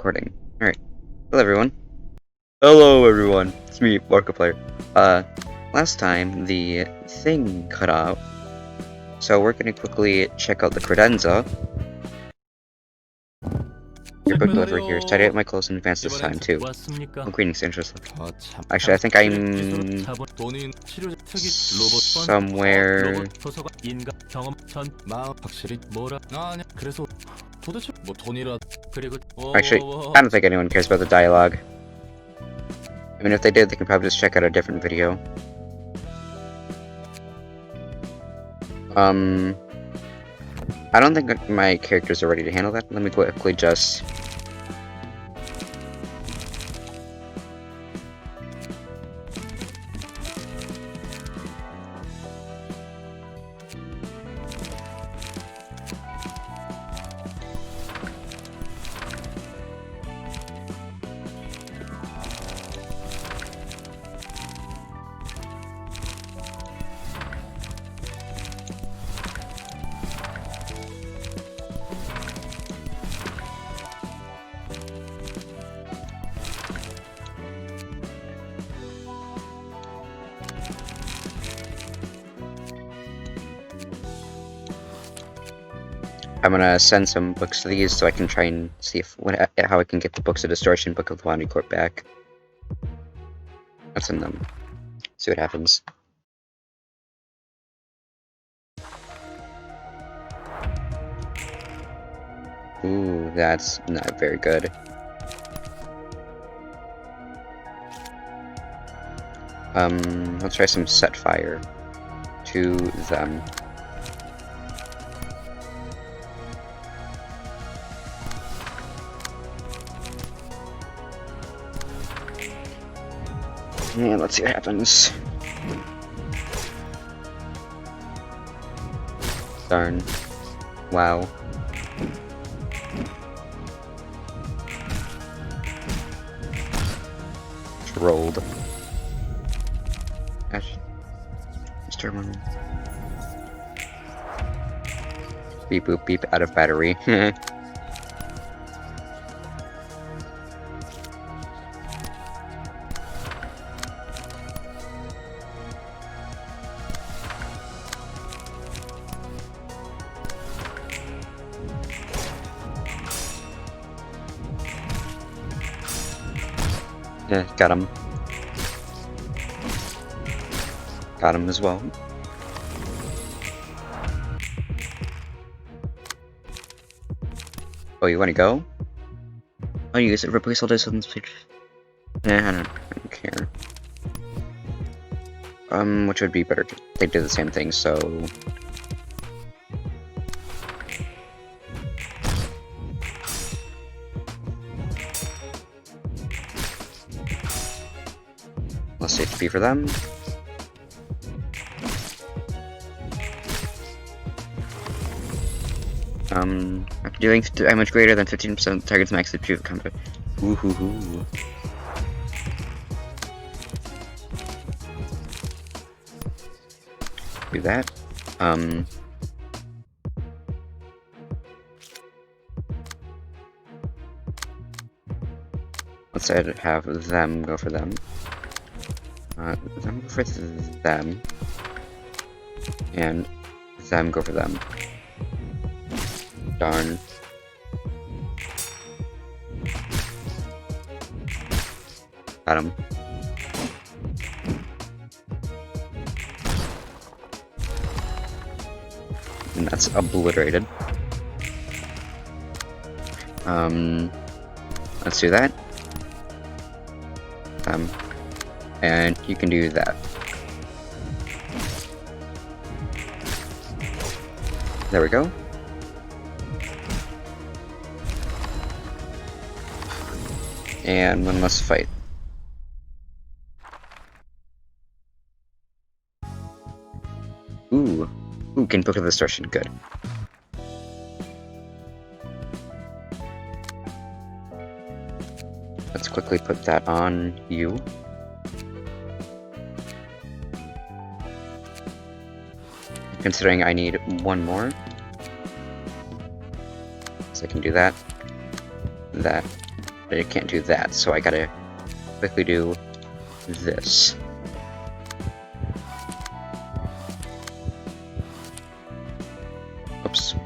recording. Alright. Hello everyone. Hello everyone. It's me, Markiplier. Last time the thing cut out. So we're gonna quickly check out the credenza. Your book delivery here. Study out my clothes in advance this time too. Oh, greetings, interesting. Actually, I think I'm somewhere. Actually, I don't think anyone cares about the dialogue. I mean, if they did, they can probably just check out a different video. I don't think my characters are ready to handle that. Let me quickly just... I'm gonna send some books to these so I can try and see if how I can get the Books of Distortion, Book of the Bounty Court back. I'll send them. See what happens. Ooh, that's not very good. Let's try some set fire to them. Yeah, let's see what happens. Darn. Wow. Trolled. Gosh. Mr. One. Beep boop beep, out of battery. Yeah, got him. Got him as well. Oh, you wanna go? Oh, you guys replace all this on this page. Nah, I don't care. Which would be better? They do the same thing, so... Less HP for them. After doing damage greater than 15% of target's max HP of combat. Ooh. Do that. Let's have them go for them. Them go for them. And them go for them. Darn. Got him. And that's obliterated. Let's do that. And you can do that. There we go. And one less fight. Ooh, can Book of Distortion, good. Let's quickly put that on you. Considering I need one more. So I can do that. but I can't do that, so I gotta quickly do this. Oops.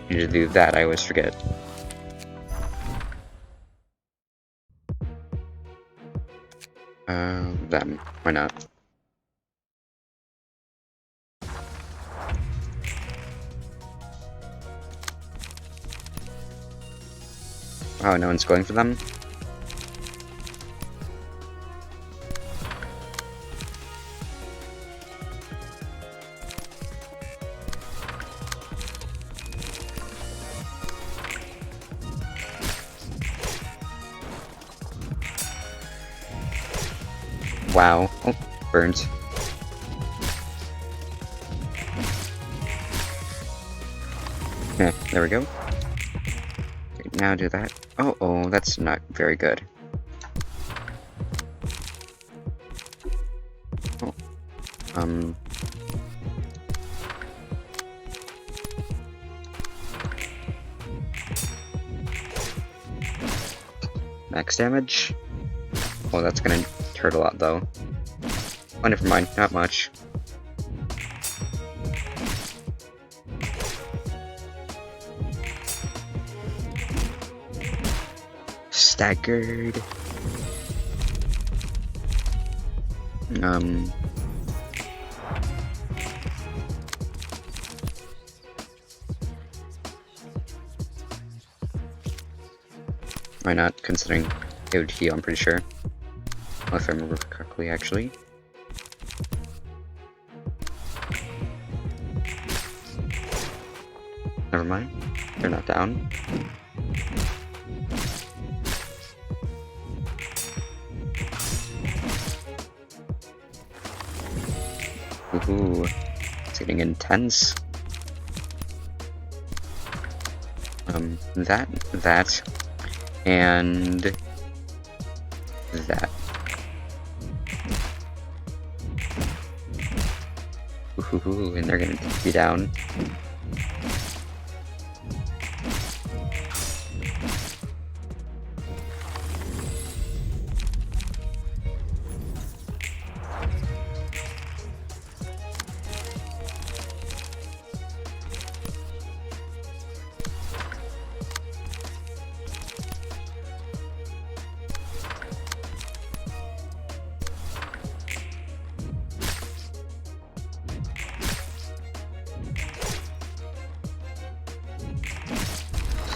Need to do that, I always forget. Them. Why not? Oh, no one's going for them? Wow. Oh, burnt. Yeah, there we go. Okay, now do that. Oh, that's not very good. Oh, max damage? Oh, that's gonna hurt a lot, though. Oh, never mind, not much. Staggered. Why not, considering it would heal, I'm pretty sure. Well, if I remember correctly, actually. Never mind. They're not down. Ooh, it's getting intense. That, and that. Ooh, and they're gonna be down.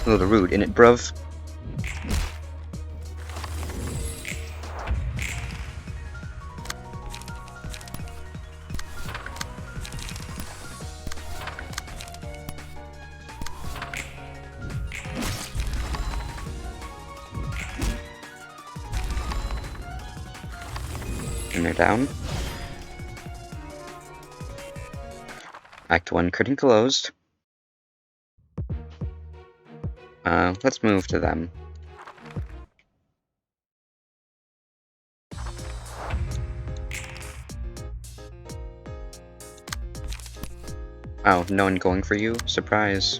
A little rude, innit, bruv? And they're down. Act 1 curtain closed. Let's move to them. Oh, no one going for you? Surprise.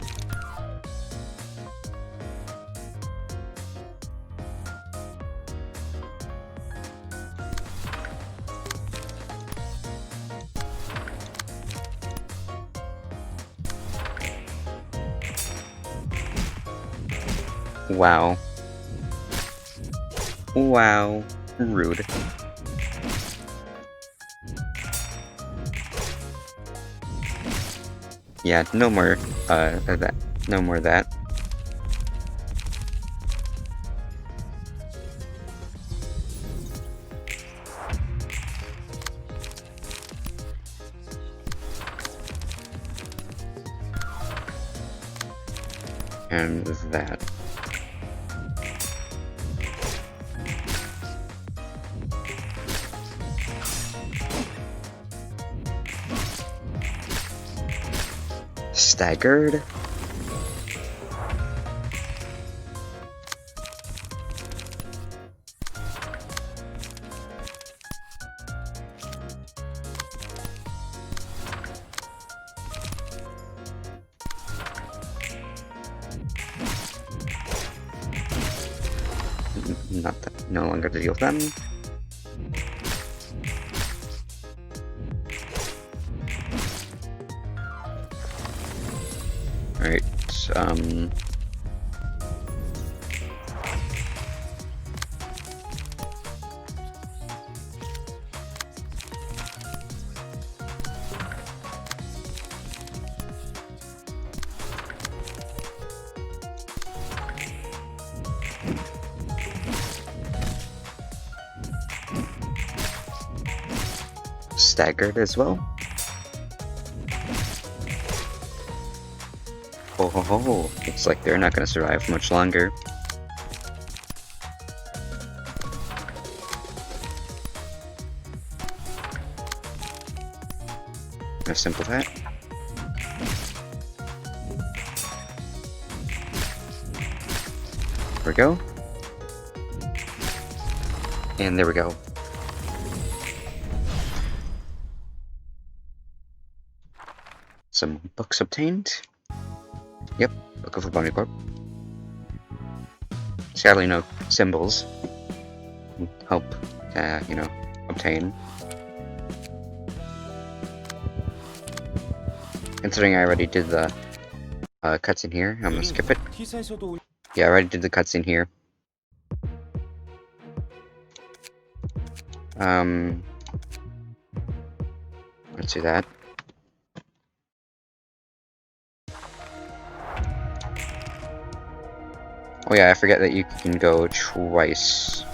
Wow. Wow. Rude. Yeah, no more, that. No more that. And that. Staggered. Not that, no longer to deal with them. Alright, staggered as well. Oh ho ho, looks like they're not gonna survive much longer. A simple that. There we go. And there we go. Some books obtained. Yep, Book of the Bounty Corp. Sadly, no symbols. Help, you know, obtain. Considering I already did the cutscene here, I'm gonna skip it. Yeah, I already did the cutscene here. Let's do that. Oh yeah, I forget that you can go twice.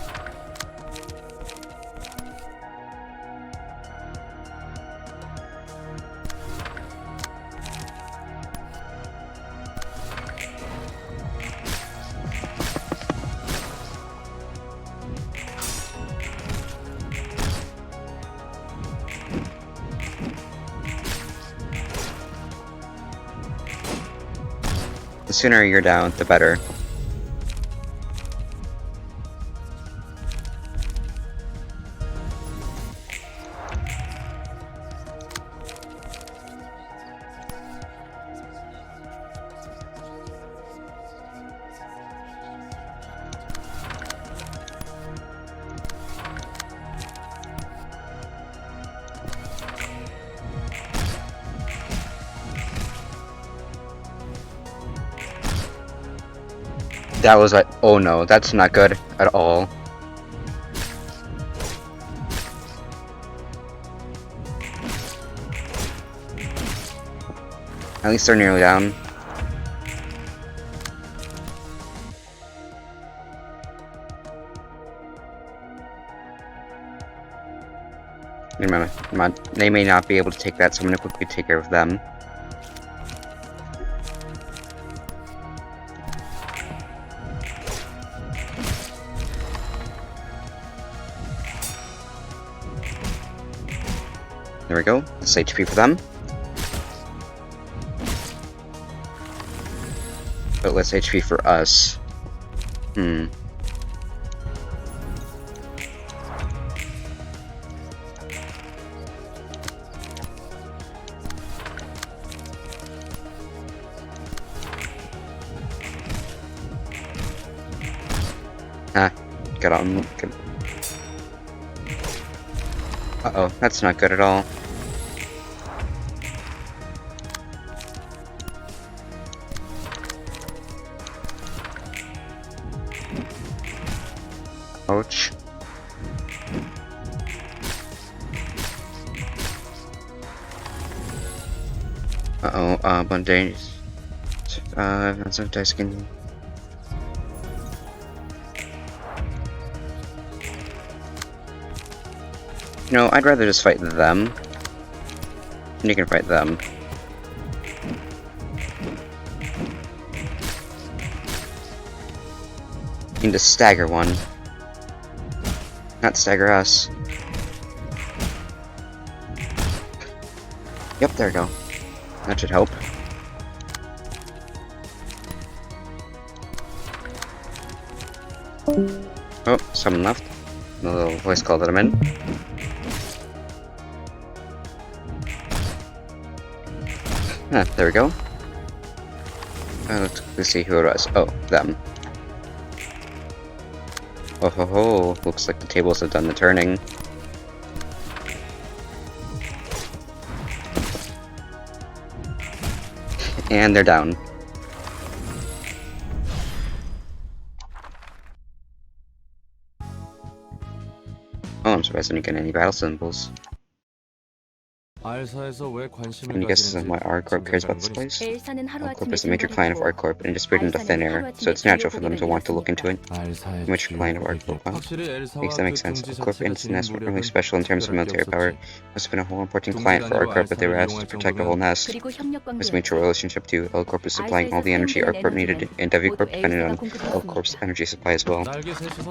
The sooner you're down, the better. That was like, oh no, that's not good at all. At least they're nearly down. Remember, they may not be able to take that, so I'm gonna quickly take care of them. There we go. That's HP for them. But less HP for us. Got on. Uh-oh, that's not good at all. Ouch. Uh-oh, Bundays. That's a dice skin. No, I'd rather just fight them. And you can fight them. You can just stagger one. Not stagger us. Yep, there we go. That should help. Oh, someone left. The little voice call that I'm in. There we go. Let's see who it was. Oh, them. Oh ho ho, looks like the tables have done the turning. And they're down. Oh, I'm surprised I didn't get any battle symbols. Any guesses on why R Corp cares about this place? R Corp is the major client of R Corp and disappeared into thin air, so it's natural for them to want to look into it. The major client of R Corp, huh? That makes sense. R Corp and its nest weren't really special in terms of military power. Must have been a whole important client for R Corp that they were asked to protect the whole nest. This mutual relationship too. L Corp is supplying all the energy R Corp needed, and W Corp depended on L Corp's energy supply as well.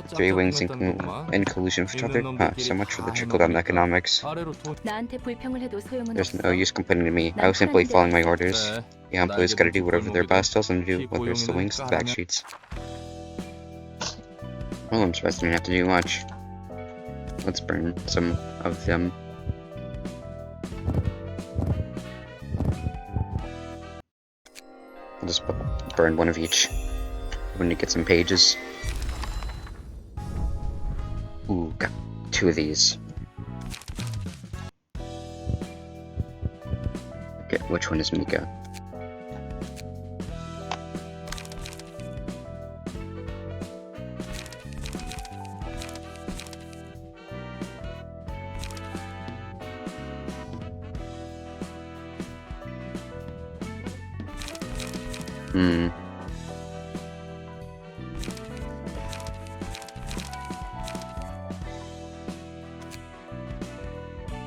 Three wings in collusion with each other? Huh, so much for the trickle-down economics. There's no use complaining to me. I was simply following my orders. The employees gotta do whatever their boss tells them to do, whether it's the wings or the back sheets. Oh, I'm surprised I didn't have to do much. Let's burn some of them. I'll just burn one of each. When you get some pages. Ooh, got 2 of these. Okay, which one is Mika?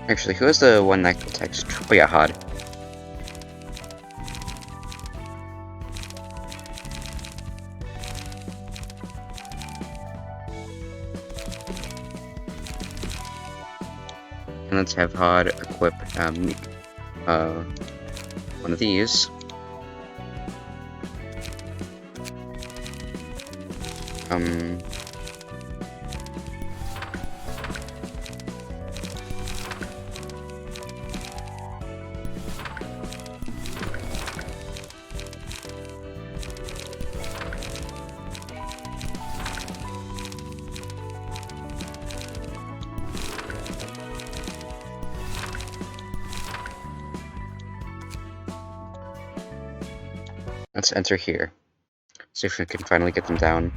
Actually, who is the one that attacks? Oh yeah, Hod. And let's have Hod equip one of these. Let's enter here. See if we can finally get them down.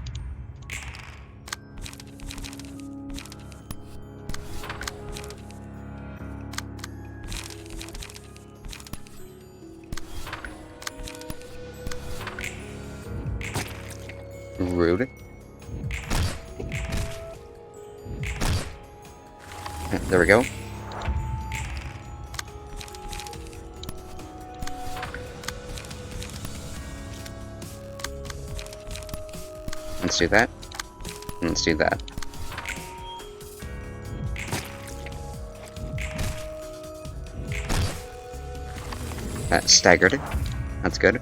Rude. There we go. Let's do that. And let's do that. That staggered. That's good.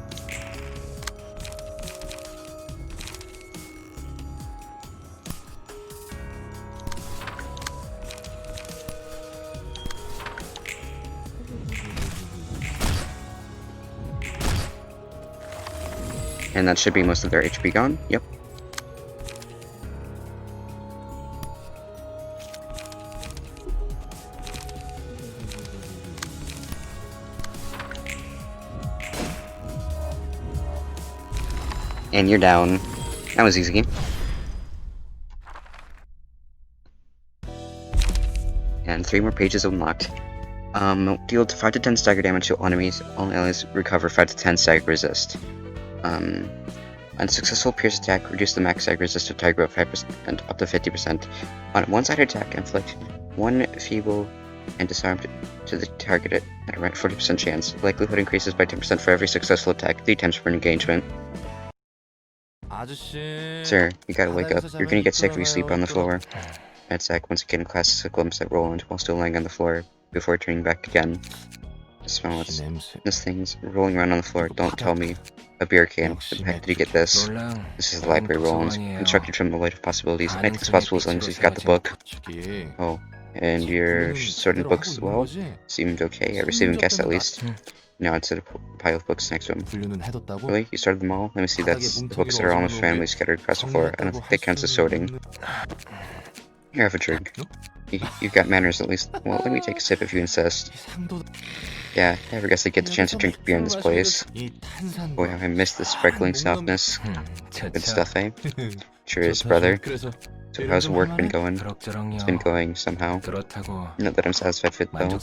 And that should be most of their HP gone. Yep. And you're down. That was easy. And 3 more pages unlocked. Deal 5 to 10 stagger damage to enemies. All allies recover 5 to 10 stagger resist. Unsuccessful pierce attack, reduce the max stagger resist to target by 5% up to 50%. On a one-sided attack, inflict 1 feeble and disarmed to the target at around 40% chance. Likelihood increases by 10% for every successful attack, 3 times per engagement. Sir, you gotta wake up. You're gonna get sick if you sleep on the floor. Bad sack once again classes a glimpse at Roland while still lying on the floor before turning back again. Smell it. This thing's rolling around on the floor. Don't tell me. A beer can. Where the heck did you get this? This is the library, Roland. Constructed from the light of possibilities. Anything's possible as long as you've got the book. Oh, and you're sorting books as well? Seemed okay. I received a guess at least. Now it's a pile of books next to him. 분류는 해뒀다고? Really? You started them all? Let me see, that's the books that are almost randomly scattered across the floor. I don't think that counts as sorting. Here, have a drink. You've got manners at least. Well, let me take a sip if you insist. Yeah, I never guess I'd get the chance to drink beer in this place. Boy, how I miss the sparkling softness. Good stuff, eh? Sure is, brother. So how's work been going? It's been going, somehow. Not that I'm satisfied with it, though.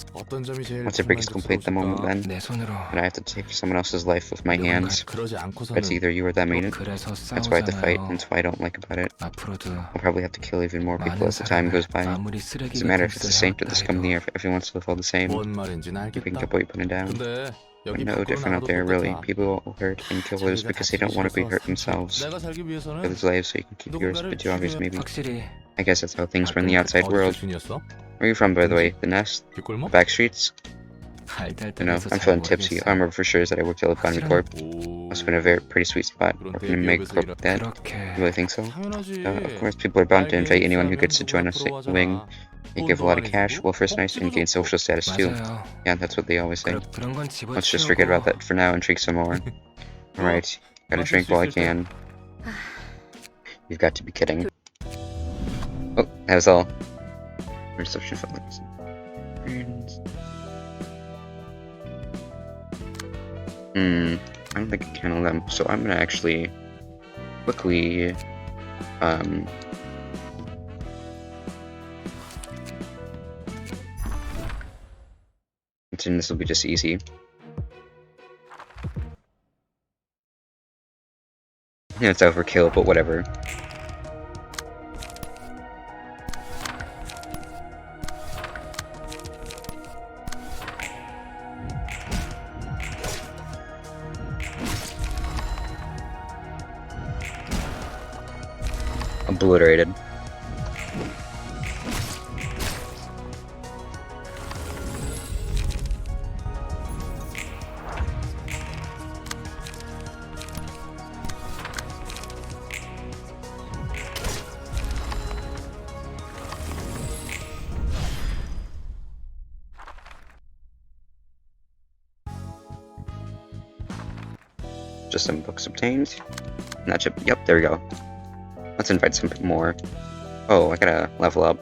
What's your biggest complaint at the moment, then? That I have to take someone else's life with my hands. It's either you or them, ain't it? That's why I have to fight, and that's why I don't like about it. I'll probably have to kill even more people as the time goes by. Doesn't matter if it's a saint or the scum of the earth, everyone still feel the same. You picked up what you're putting down. But no different out there, really. People will hurt and kill others because they don't want to be hurt themselves. Kill his life so you can keep yours, but too obvious, maybe. I guess that's how things were in the outside world. Where are you from, by the way? The Nest? The back streets? You know, I'm feeling tipsy. All I remember for sure is that I worked at Economy Corp. Must have been a very pretty sweet spot. Working in Meg Corp with Dad. You really think so? Of course, people are bound to invite anyone who gets to join us wing. They give a lot of cash, welfare is nice, and gain social status too. Yeah, that's what they always say. Let's just forget about that for now and drink some more. Alright, gotta drink while I can. You've got to be kidding. Oh, that was all. Reception felt like this. I don't think I can on them, so I'm gonna actually quickly and this will be just easy. Yeah, it's overkill, but whatever. Obliterated. Just some books obtained. And that should, yep, there we go. Let's invite some more. Oh, I gotta level up.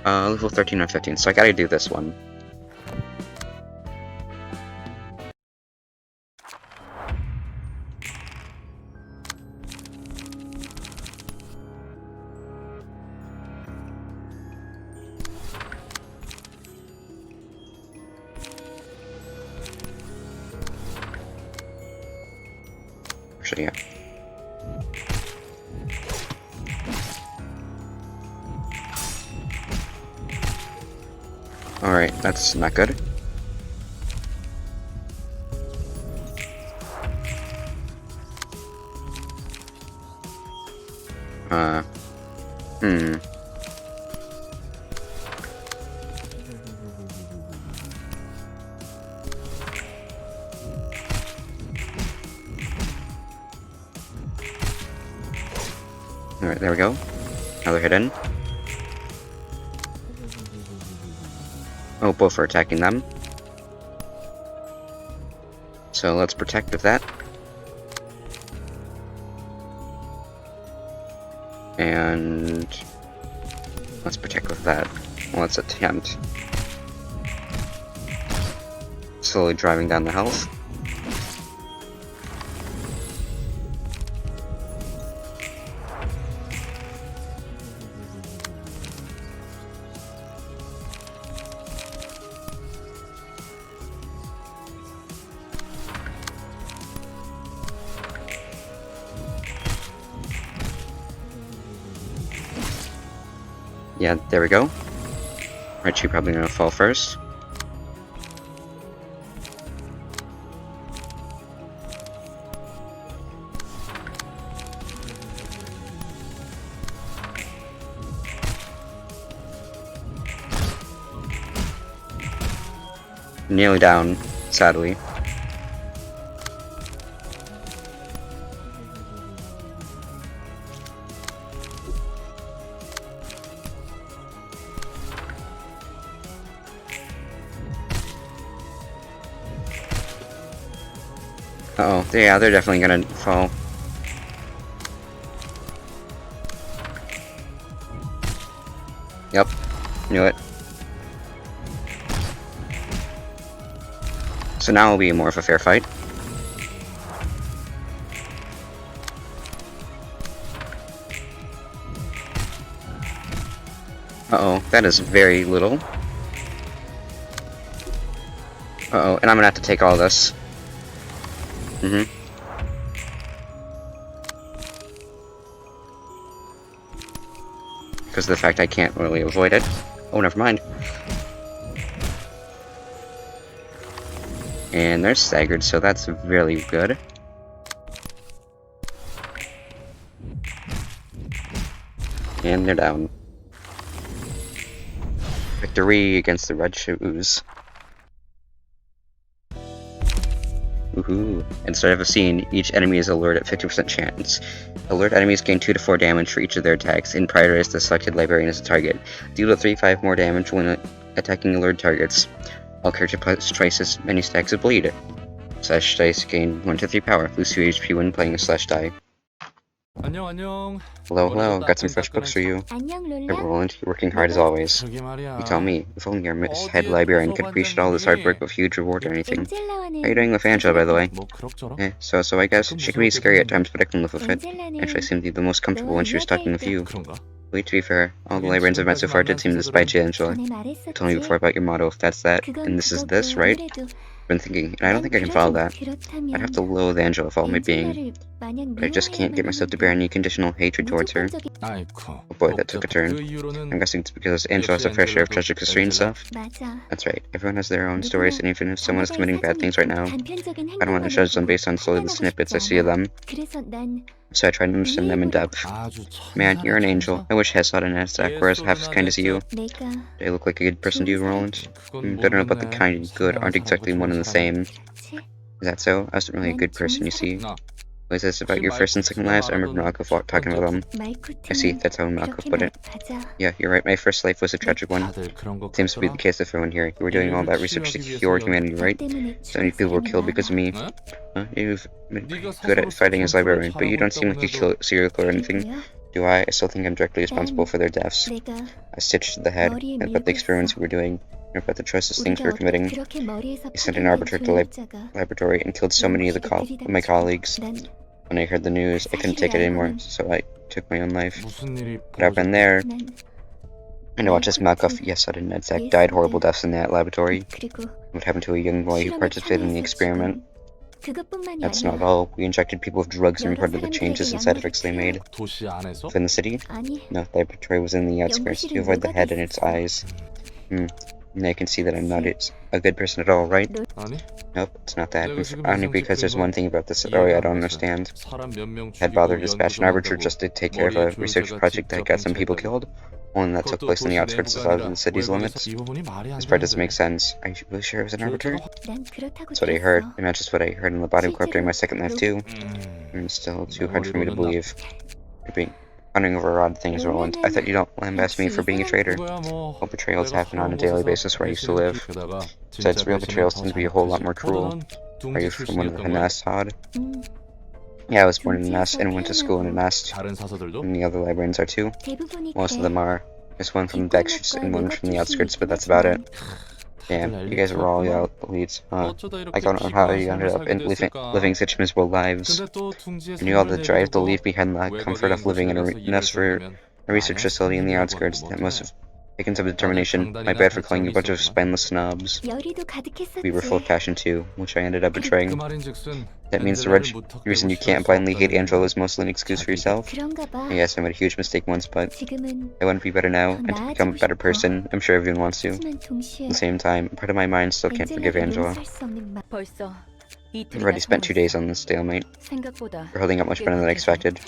Level 13 and 15, so I gotta do this one. Actually, yeah. Alright, that's not good. Alright, there we go. Now they're hidden. Oh, both are attacking them. So let's protect with that. And let's protect with that. Let's attempt slowly driving down the health. Yeah, there we go. Richie probably gonna fall first. Nearly down, sadly. Uh-oh. Yeah, they're definitely gonna fall. Yep. Knew it. So now it'll be more of a fair fight. Uh-oh. That is very little. Uh-oh. And I'm gonna have to take all this. Mm-hmm. Because of the fact I can't really avoid it. Oh, never mind. And they're staggered, so that's really good. And they're down. Victory against the red shoes. Woohoo. Instead of a scene, each enemy is alert at 50% chance. Alert enemies gain 2 to 4 damage for each of their attacks, and prioritize the selected librarian as a target. Deal to 3-5 more damage when attacking alert targets. All character plus twice as many stacks of bleed. Slash dice gain 1 to 3 power. Lose 2 HP when playing a slash die. Hello, hello. Got some fresh books for you. Hey, Roland, you're working hard as always. You tell me, if only our head librarian could appreciate all this hard work with huge reward or anything. How are you doing with Angela, by the way? So I guess she can be scary at times, but I can live with it. Actually, I seemed to be the most comfortable when she was talking with you. Wait, to be fair, all the librarians I've met so far did seem to despite you, Angela. You told me before about your motto, if that's that, and this is this, right? I've been thinking, and I don't think I can follow that. I'd have to loathe Angela with all my being. But I just can't get myself to bear any conditional hatred towards her. Oh boy, that took a turn. I'm guessing it's because Angela has a fair share of tragic history and stuff. That's right, everyone has their own stories, and even if someone is committing bad things right now, I don't want to judge them based on solely the snippets I see of them. So I try to understand them in depth. Man, you're an angel. I wish Hesad and Nasdaq were as half as kind as you. Do I look like a good person to you, Roland? Don't know about the kind and good aren't exactly one and the same. Is that so? I wasn't really a good person, you see. Was this about your first and second lives? I remember Malkov talking about them. I see, that's how Malkov put it. Yeah, you're right, my first life was a tragic one. Seems to be the case of everyone here. You were doing all that research to cure humanity, right? So many people were killed because of me. You've been good at fighting as librarian, but you don't seem like a serial killer or anything. Do I? I still think I'm directly responsible for their deaths. I stitched the head, and about the experiments we were doing, and about the choiceless things we were committing. I sent an arbitrator to the laboratory and killed so many of my colleagues. When I heard the news, I couldn't take it anymore, so I took my own life. What happened there? And I watched as Malkov, Yesod, and Nedzak died horrible deaths in that laboratory. What happened to a young boy who participated in the experiment? That's not all. We injected people with drugs and reported the changes and side effects they made. Within the city? No, the laboratory was in the outskirts. You avoid the head and its eyes. Now you can see that I'm not a good person at all, right? Nope, it's not that. Only because there's one thing about this story I don't understand. Had bothered to dispatch an arbitrator just to take care of a research project that got some people killed. One that took place in the outskirts of the city's limits. This part doesn't make sense. Are you really sure it was an arbitrator? That's what I heard. It matches what I heard in the body corp during my second life too. It's still too hard for me to believe. You're being pondering over odd things, Roland. I thought you don't lambast me for being a traitor. Well, betrayals happen on a daily basis where I used to live. Besides, real betrayals tend to be a whole lot more cruel. Are you from one of the nests, Todd? Yeah, I was born in a nest and went to school in a nest. And the other librarians are too. Most of them are. There's one from the back streets and one from the outskirts, but that's about it. Damn, you guys were all elites, huh? I don't know how you ended up living such miserable lives. And you all the drive to leave behind the comfort of living in a nest for a research facility in the outskirts. That must have taken some determination. My bad for calling you a bunch of spineless snobs. We were full of passion too, which I ended up betraying. That means the reason you can't blindly hate Angela is mostly an excuse for yourself. Yes, I made a huge mistake once, but I want to be better now, and to become a better person. I'm sure everyone wants to. At the same time, part of my mind still can't forgive Angela. I've already spent 2 days on this stalemate. We're holding up much better than I expected.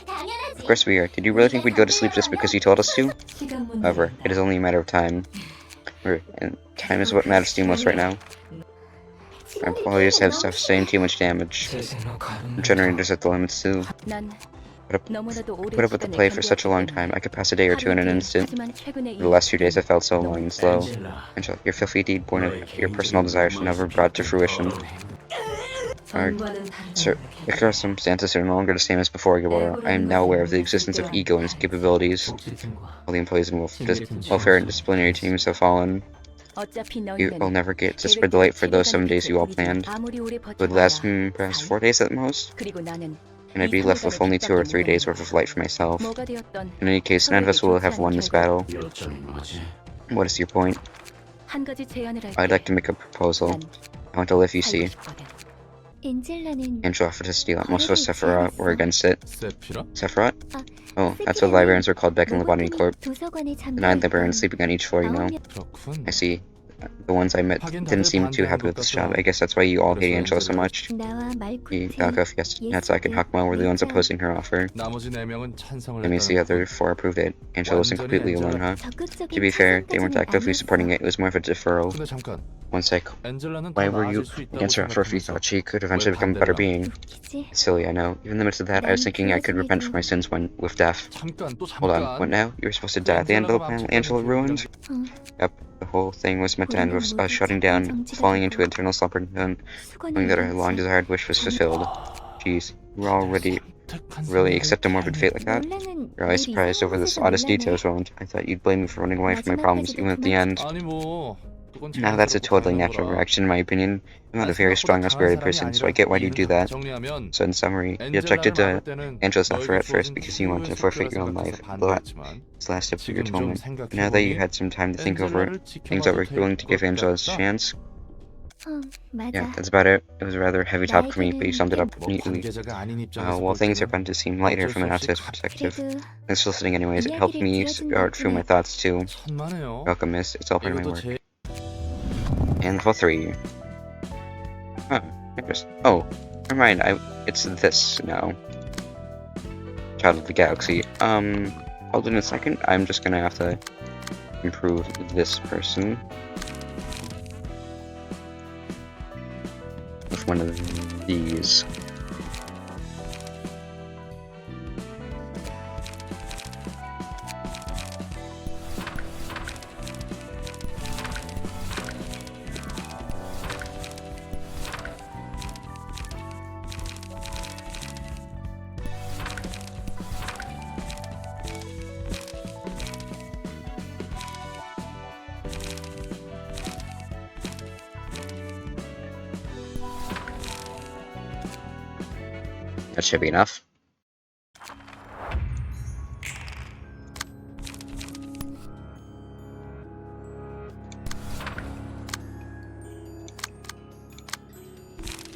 Of course we are. Did you really think we'd go to sleep just because you told us to? However, it is only a matter of time. And time is what matters to you most right now. Our employees have sustained too much damage. The generators at the limits too. Put up with the play for such a long time. I could pass a day or two in an instant. For the last few days I felt so long and slow. Angela, your filthy deed born of your personal desire should never brought to fruition. Sir, the circumstances are no longer the same as before, Gilbert. I am now aware of the existence of ego and its capabilities. All the employees in welfare and disciplinary teams have fallen. You will never get to spread the light for those 7 days you all planned. It would last perhaps 4 days at most, and I'd be left with only 2 or 3 days worth of light for myself. In any case, none of us will have won this battle. What is your point? I'd like to make a proposal. I want to live, you see. Angela offered to steal it. Most of us Sephiroth were against it. Sephiroth? Oh, that's what librarians are called back in Lobotomy Corp. The 9 librarians sleeping on each floor, you know. I see. The ones I met didn't seem too happy with this job. I guess that's why you all hate Angela so much. Yakov, Natsuki, and Hakuma were the ones opposing her offer. That means the other 4 approved it. Angela wasn't completely alone, huh? To be fair, they weren't actively supporting it. It was more of a deferral. One sec. Why were you against her offer if you thought she could eventually become a better being? It's silly, I know. Even in the midst of that, I was thinking I could repent for my sins with death. Hold on, what now? You were supposed to die at the end of the plan Angela ruined? Yep, the whole thing was meant to end with us shutting down, falling into eternal slumber, and knowing that our long-desired wish was fulfilled. Jeez, you were already really accept a morbid fate like that? You're always surprised over this oddest details, Roland. I thought you'd blame me for running away from my problems, even at the end. Now that's a totally natural reaction in my opinion. I'm not a very strong and spirited person, so I get why you do that. So in summary, you objected to Angela's offer at first because you wanted to forfeit your own life. This last step of your atonement. Now that you had some time to think over things over, you're willing to give Angela a chance? Yeah, that's about it. It was a rather heavy topic for me, but you summed it up neatly. While things are bound to seem lighter from an outsider's perspective, thanks for listening anyways. It helped me sort through my thoughts too. Welcome, miss. It's all part of my work. And level 3. Huh, interesting. Oh, never mind. It's this now. Child of the Galaxy. Hold on a second. I'm just gonna have to improve this person with one of these. That should be enough.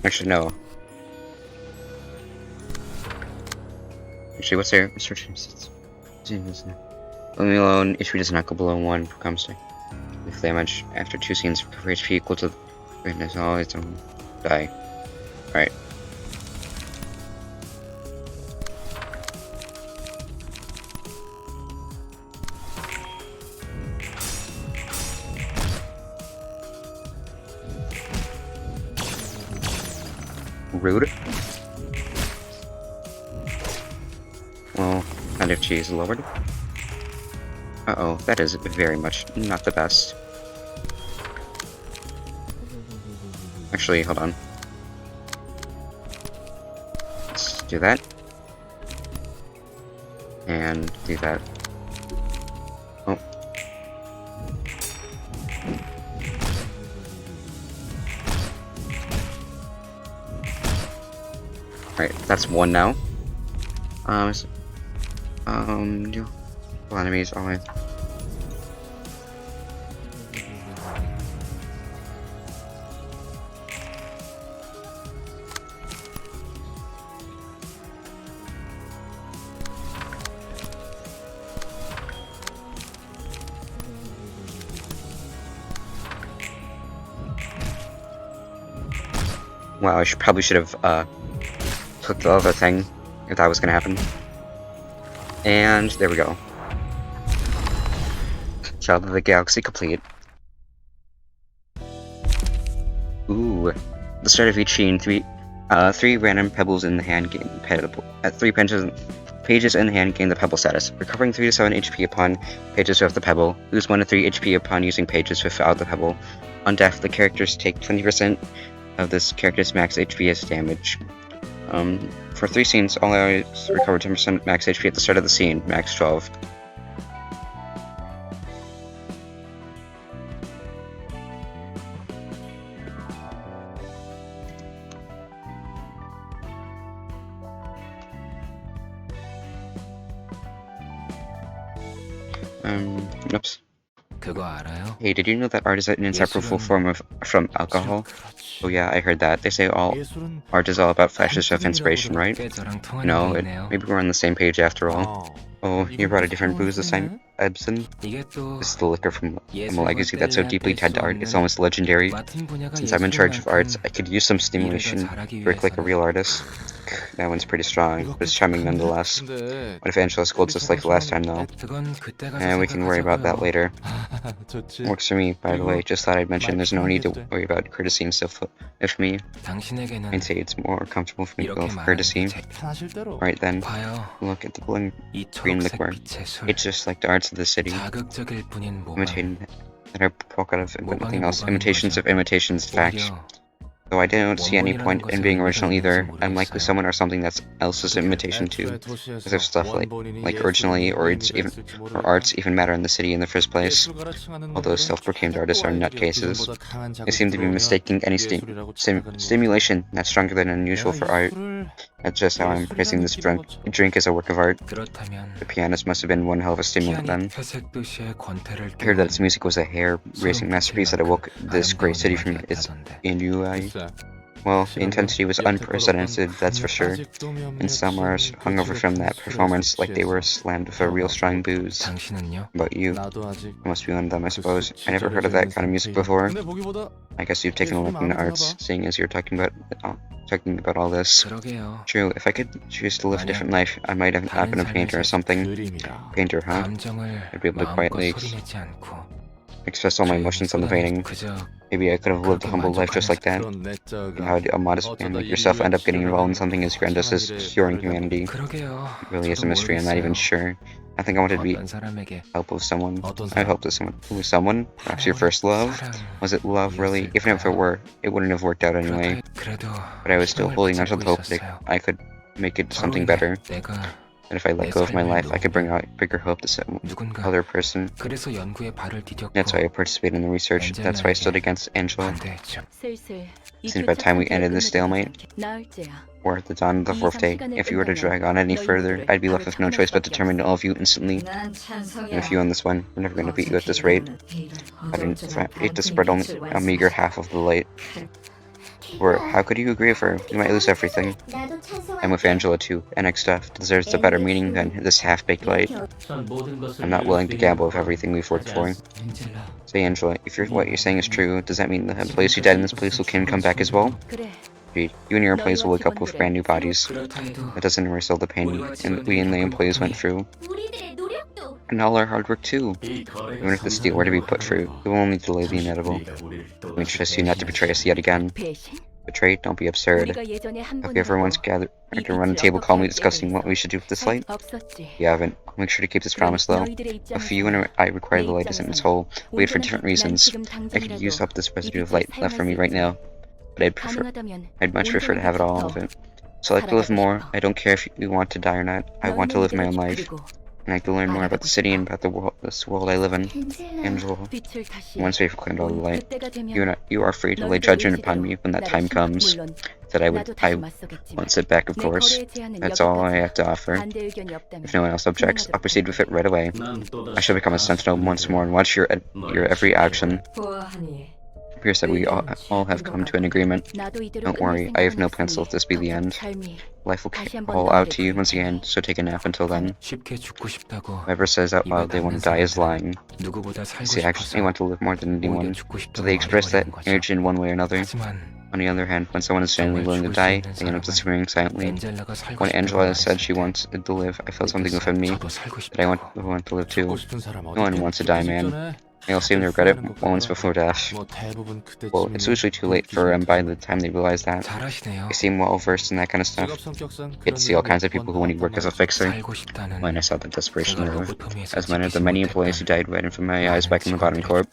Actually, no. Actually, what's there? Restrictions. Leave me alone. HP does not go below 1 per comstate. If damage after 2 scenes, recover HP equal to greatness. Always don't die. Alright. Rude. Well, kind of cheese lowered. Uh-oh, that is very much not the best. Actually, hold on. Let's do that. And do that. Oh. Right, that's 1 now. Enemies always. Wow, I probably should have took the other thing if that was gonna happen. And there we go. Child of the Galaxy complete. Ooh. At the start of each scene, three random pebbles in the hand gain pebble. At 3 pages in the hand gain the pebble status. Recovering 3 to 7 HP upon pages with the pebble. Lose 1 to 3 HP upon using pages without the pebble. On death, the characters take 20% of this character's max HP as damage. For 3 scenes, all I always recover 10% max HP at the start of the scene, max 12. Oops. Hey, did you know that art is an inseparable form from alcohol? Oh yeah, I heard that. They say all art is all about flashes of inspiration, right? No, maybe we're on the same page after all. Oh, you brought a different booze this time, Ebson? This is the liquor from a legacy that's so deeply tied to art, it's almost legendary. Since I'm in charge of arts, I could use some stimulation to work like a real artist. That one's pretty strong, but it's charming nonetheless. What if Angela scolds us like the last time, though? And we can worry about that later. Works for me, by the way. Just thought I'd mention there's no need to worry about courtesy and stuff with me. I'd say it's more comfortable for me to go with courtesy. Right then, look at the green liquor. It's just like the arts of the city. Imitating that are poke out of it, but nothing else. Imitations of imitations, facts. Though I don't see any point in being original either, I'm likely someone or something that's else's imitation too. Because if stuff like originally or arts even matter in the city in the first place. Although self-proclaimed artists are nutcases, they seem to be mistaking any stimulation that's stronger than unusual for art. That's just how I'm praising this drink as a work of art. The pianist must have been one hell of a stimulant then. I heard that its music was a hair-raising masterpiece that awoke this great city from its ennui. Well, the intensity was unprecedented, that's for sure, and some are hungover from that performance like they were slammed with a real strong booze. But you? I must be one of them, I suppose. I never heard of that kind of music before. I guess you've taken a look into arts, seeing as you're talking about all this. True, if I could choose to live a different life, I might have not been a painter or something. Painter, huh? I'd be able to quietly express all my emotions on the painting. Maybe I could have lived a humble life just like that. And how would a modest man like yourself end up getting involved in something as grandiose as curing humanity? It really is a mystery, I'm not even sure. I think I wanted to be help with someone. I hope that someone, perhaps your first love? Was it love, really? Even if it were, it wouldn't have worked out anyway. But I was still holding on to the hope that I could make it something better. And if I let go of my life, I could bring out bigger hope to some other person. That's why I participated in the research. That's why I stood against Angela. Seems by the time we ended this stalemate, we're at the dawn of the 4th day. If you were to drag on any further, I'd be left with no choice but to terminate all of you instantly. And if you on this one, we're never going to beat you at this rate. I didn't hate to spread only a meager half of the light. Or how could you agree with her? You might lose everything. I'm with Angela too. NX stuff deserves a better meaning than this half-baked light. I'm not willing to gamble with everything we've worked for. Say, Angela, if what you're saying is true, does that mean the employees who died in this place can come back as well? Agreed. You and your employees will wake up with brand new bodies. That doesn't erase all the pain we and the employees went through. And all our hard work too. Even if this deal were to be put through, it will only delay the inevitable. We trust you not to betray us yet again. Betray? Don't be absurd. Have we ever once gathered around a table calmly discussing what we should do with this light? You haven't. I'll make sure to keep this promise though. If you and I require the light isn't its whole, wait for different reasons. I could use up this residue of light left for me right now. But I'd much prefer to have all of it. So I'd like to live more. I don't care if you want to die or not. I want to live my own life. And I like to learn more about the city and about this world I live in. Angela, once we've claimed all the light, you are free to lay judgment upon me when that time comes. That I won't sit back, of course. That's all I have to offer. If no one else objects, I'll proceed with it right away. I shall become a sentinel once more and watch your every action. It appears that we all have come to an agreement. Don't worry, I have no plans to let this be the end. Life will call out to you once again, so take a nap until then. Whoever says out loud they want to die is lying. They actually want to live more than anyone, so they express that urge in one way or another. On the other hand, when someone is genuinely willing to die, they end up disappearing silently. When Angela said she wants to live, I felt something within me that I want to live too. No one wants to die, man. They'll seem to regret it moments before death. Well, it's usually too late for them by the time they realize that. They seem well versed in that kind of stuff. Get to see all kinds of people who want to work as a fixer. When I saw the desperation in their as many of the many employees who died right in front of my eyes back in the bottom corp.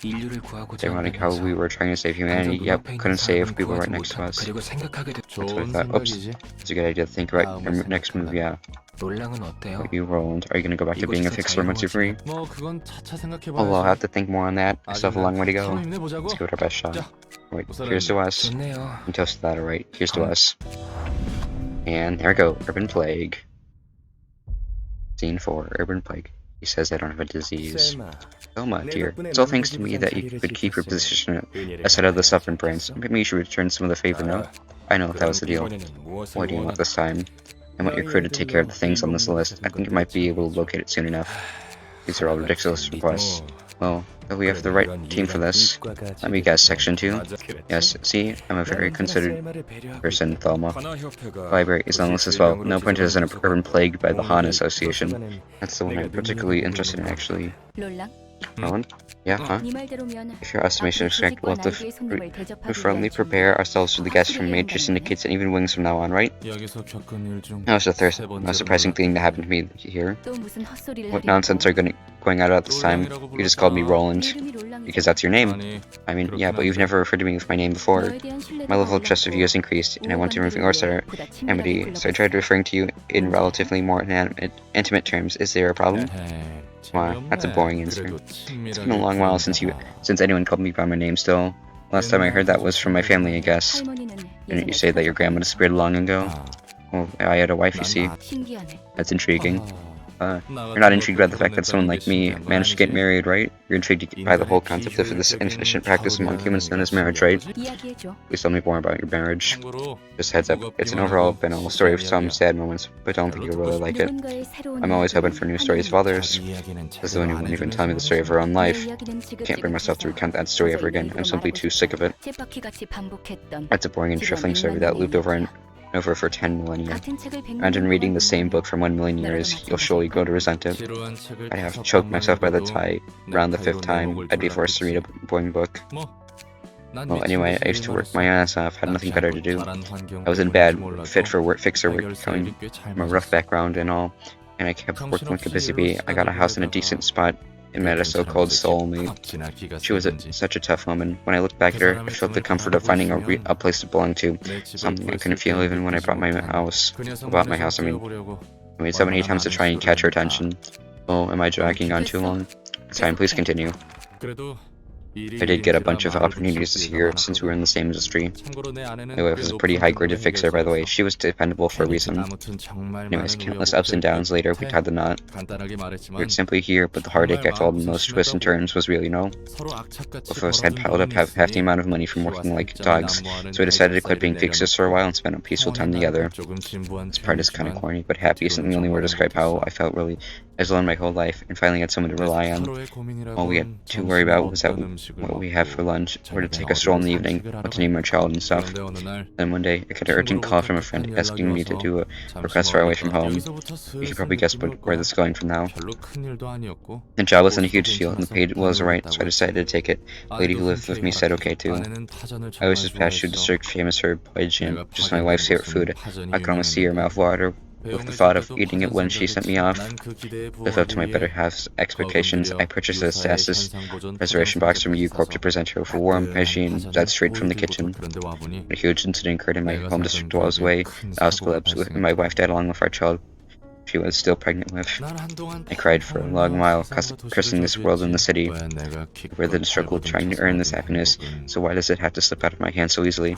Ironic how we were trying to save humanity, yep, couldn't save people right next to us. That's what I thought. Oops, it's a good idea to think about your next move, yeah. What you rolled? Are you gonna go back to being a fixer once you're free? Oh, I'll have to think more on that. I still have a long way to go. Let's give it our best shot. Wait, here's to us. And toast to that, alright. Here's to us. And there we go. Urban Plague. Scene 4. Urban Plague. He says I don't have a disease. Selma, dear. It's all thanks to me that you could keep your position aside of the suffering brands. Maybe you should return some of the favor, no? I know, that was the deal. What do you want this time? I want your crew to take care of the things on this list. I think you might be able to locate it soon enough. These are all ridiculous requests. Well, we have the right team for this. Let me guess, Section 2? Yes, see, I'm a very considered person, Thelma. Library is on this as well. No point is an urban plague by the Han Association. That's the one I'm particularly interested in, actually. Roland? Yeah, huh? If your estimation is correct, we'll have to firmly prepare ourselves for the guests from major syndicates and even wings from now on, right? That was the most surprising thing that happened to me here. What nonsense are going out at this time? You just called me Roland. Because that's your name. I mean, yeah, but you've never referred to me with my name before. My level of trust of you has increased, and I want to reinforce our amity, so I tried referring to you in relatively more intimate terms. Is there a problem? Wow, that's a boring answer. It's been a long while since anyone called me by my name still. Last time I heard that was from my family, I guess. Didn't you say that your grandma disappeared long ago? Well, I had a wife, you see. That's intriguing. You're not intrigued by the fact that someone like me managed to get married, right? You're intrigued by the whole concept of this inefficient practice among humans known as marriage, right? Please tell me more about your marriage. Just heads up, it's an overall banal story with some sad moments, but I don't think you'll really like it. I'm always hoping for new stories of others. As though anyone won't even tell me the story of her own life. Can't bring myself to recount that story ever again. I'm simply too sick of it. That's a boring and trifling story that looped over for 10 millennia. Imagine reading the same book for 1 million years, you'll surely grow to resent it. I'd have choked myself by the tie. Around the 5th time, I'd be forced to read a boring book. Well, anyway, I used to work my ass off, had nothing better to do. I was in bad, fit for fixer work, coming from a rough background and all, and I kept working like a busy bee. I got a house in a decent spot and met a so-called soulmate. She was such a tough woman. When I looked back at her, I felt the comfort of finding a place to belong to, something I couldn't feel even when I bought my house. I made so many attempts to try and catch her attention. Oh, am I dragging on too long? It's fine, please continue. I did get a bunch of opportunities this year since we were in the same industry. My wife was a pretty high-graded fixer, by the way. She was dependable for a reason. Anyways, countless ups and downs later, we tied the knot. We were simply here, but the heartache I felt in most twists and turns was real, you know? Both of us had piled up half the amount of money from working like dogs, so we decided to quit being fixers for a while and spend a peaceful time together. This part is kind of corny, but happy isn't the only word to describe how I felt really as alone my whole life, and finally had someone to rely on. All we had to worry about was what we have for lunch, or to take a stroll in the evening, what to name our child and stuff. Then one day, I got an urgent call from a friend asking me to do a request far away from home. You can probably guess where this is going from now. The job wasn't a huge deal, and the pay was alright, so I decided to take it. The lady who lived with me said okay too. I was just past shoe district famous for poison, which is my wife's favorite food. I could almost see her mouth water with the thought of eating it when she sent me off. Live up to my better half's expectations, I purchased a stasis reservation box from U-Corp to present her with a warm hygiene that's straight from the kitchen. A huge incident occurred in my home district while I was away. The house collapsed and my wife died along with our child she was still pregnant with. I cried for a long while, cursing this world and the city. Where the struggle trying to earn this happiness, so why does it have to slip out of my hands so easily?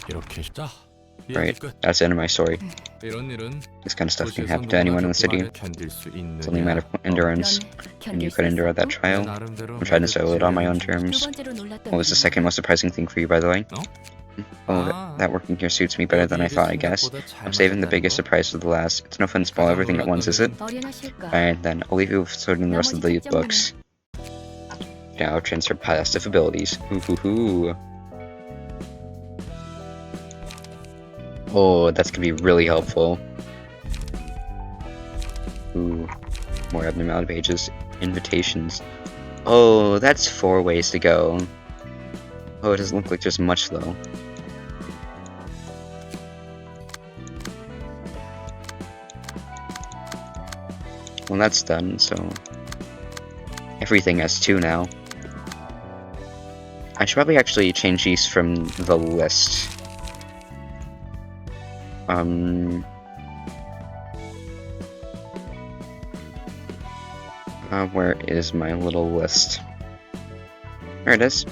Right, that's the end of my story. This kind of stuff can happen to anyone in the city. It's only a matter of endurance. And you could endure that trial. I'm trying to settle it on my own terms. What was the second most surprising thing for you, by the way? Oh, that working here suits me better than I thought, I guess. I'm saving the biggest surprise for the last. It's no fun to spoil everything at once, is it? Alright, then I'll leave you with sorting the rest of the books. Now, transfer passive abilities. Ooh. Oh, that's gonna be really helpful. Ooh, more abnormality pages, invitations. Oh, that's 4 ways to go. Oh, it doesn't look like there's much, though. Well, that's done, so... everything has 2 now. I should probably actually change these from the list. Where is my little list? There it is.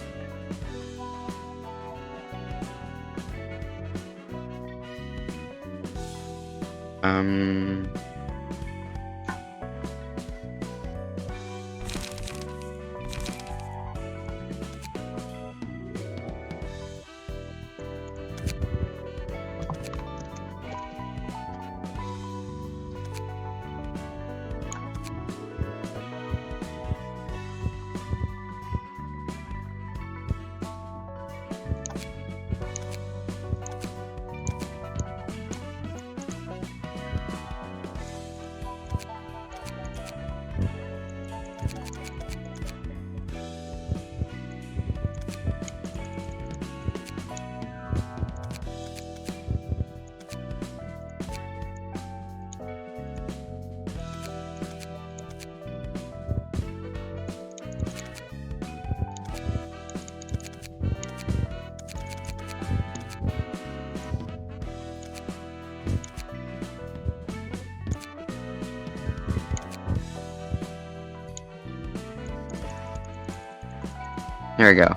There we go.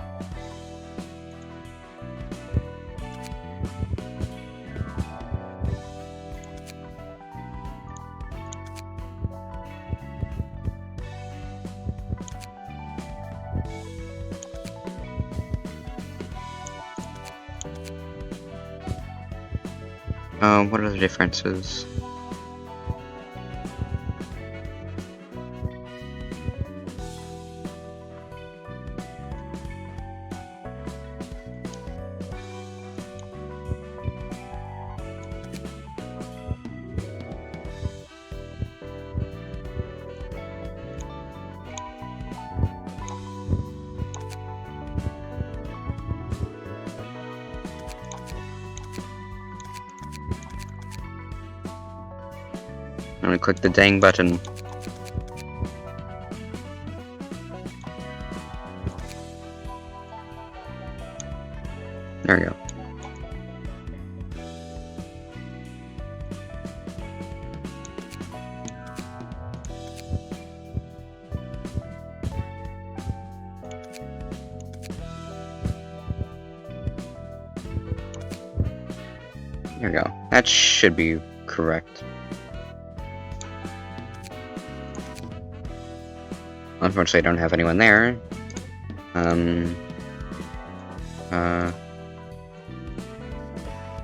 What are the differences? I'm gonna click the dang button. There we go. There we go. That should be correct. Unfortunately, I don't have anyone there.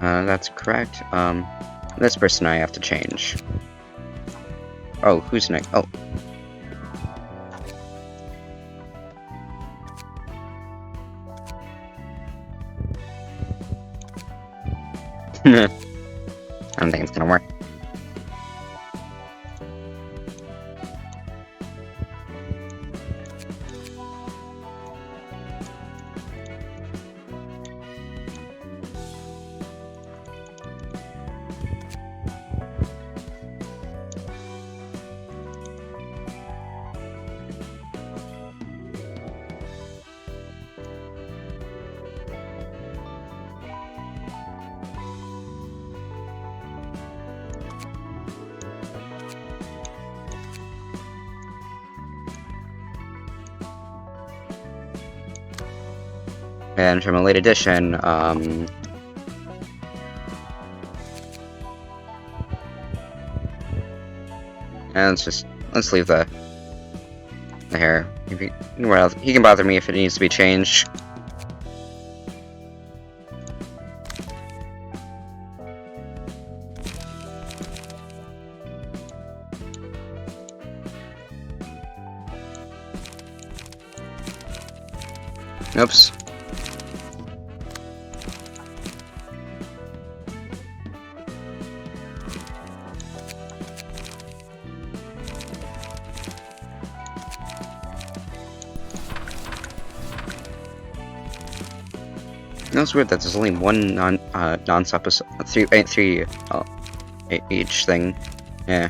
That's correct. This person I have to change. Oh, who's next? Oh. I don't think it's gonna work. And from a late edition, and let's leave the hair. Well, he can bother me if it needs to be changed. Oops. No, it's weird that there's only one non-stop three each thing. Yeah.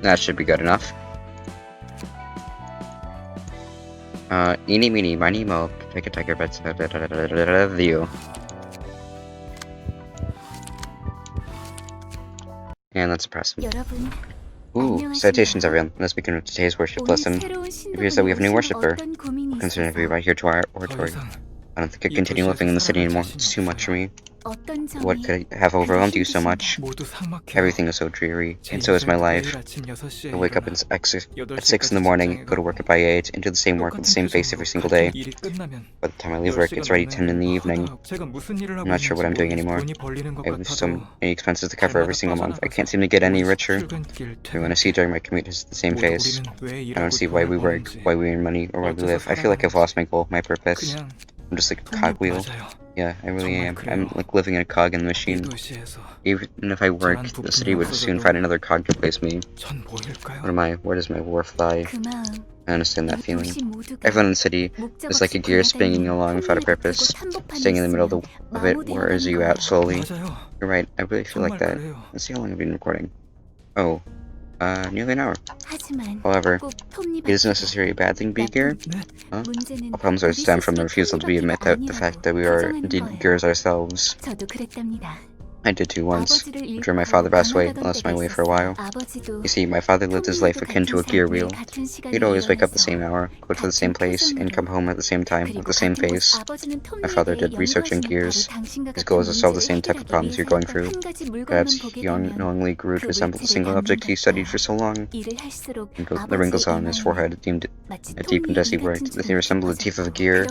That should be good enough. Eeny, meeny, miny, mo, take a tiger, but view. And let's press him. Ooh, salutations everyone. Let's begin with today's worship lesson. It appears that we have a new worshipper. Considering everybody here to our oratory. I don't think I can continue living in the city anymore. It's too much for me. What could have overwhelmed you so much? Everything is so dreary, and so is my life. I wake up at 6 in the morning, go to work by 8, and do the same work with the same face every single day. By the time I leave work, it's already 10 in the evening. I'm not sure what I'm doing anymore. I have so many expenses to cover every single month. I can't seem to get any richer. Everyone I see during my commute has the same face. I don't see why we work, why we earn money, or why we live. I feel like I've lost my goal, my purpose. I'm just like a cogwheel. Yeah, I really am. I'm like living in a cog in the machine. Even if I work, the city would soon find another cog to replace me. Where does my worth lie? I understand that feeling. Everyone in the city is like a gear spinning along without a purpose, staying in the middle of it wears you out slowly. You're right, I really feel like that. Let's see how long I've been recording. Oh, nearly an hour. However, it isn't necessarily a bad thing to be gear. Huh? All problems are stem from the refusal to admit the fact that we are indeed gears ourselves. I did too once. After my father passed away, I lost my way for a while. You see, my father lived his life akin to a gear wheel. He'd always wake up the same hour, go to the same place, and come home at the same time with the same face. My father did research on gears. His goal is to solve the same type of problems you're going through. Perhaps he unknowingly grew to resemble the single object he studied for so long. The wrinkles on his forehead deemed deepened as he worked, that he resembled the teeth of a gear.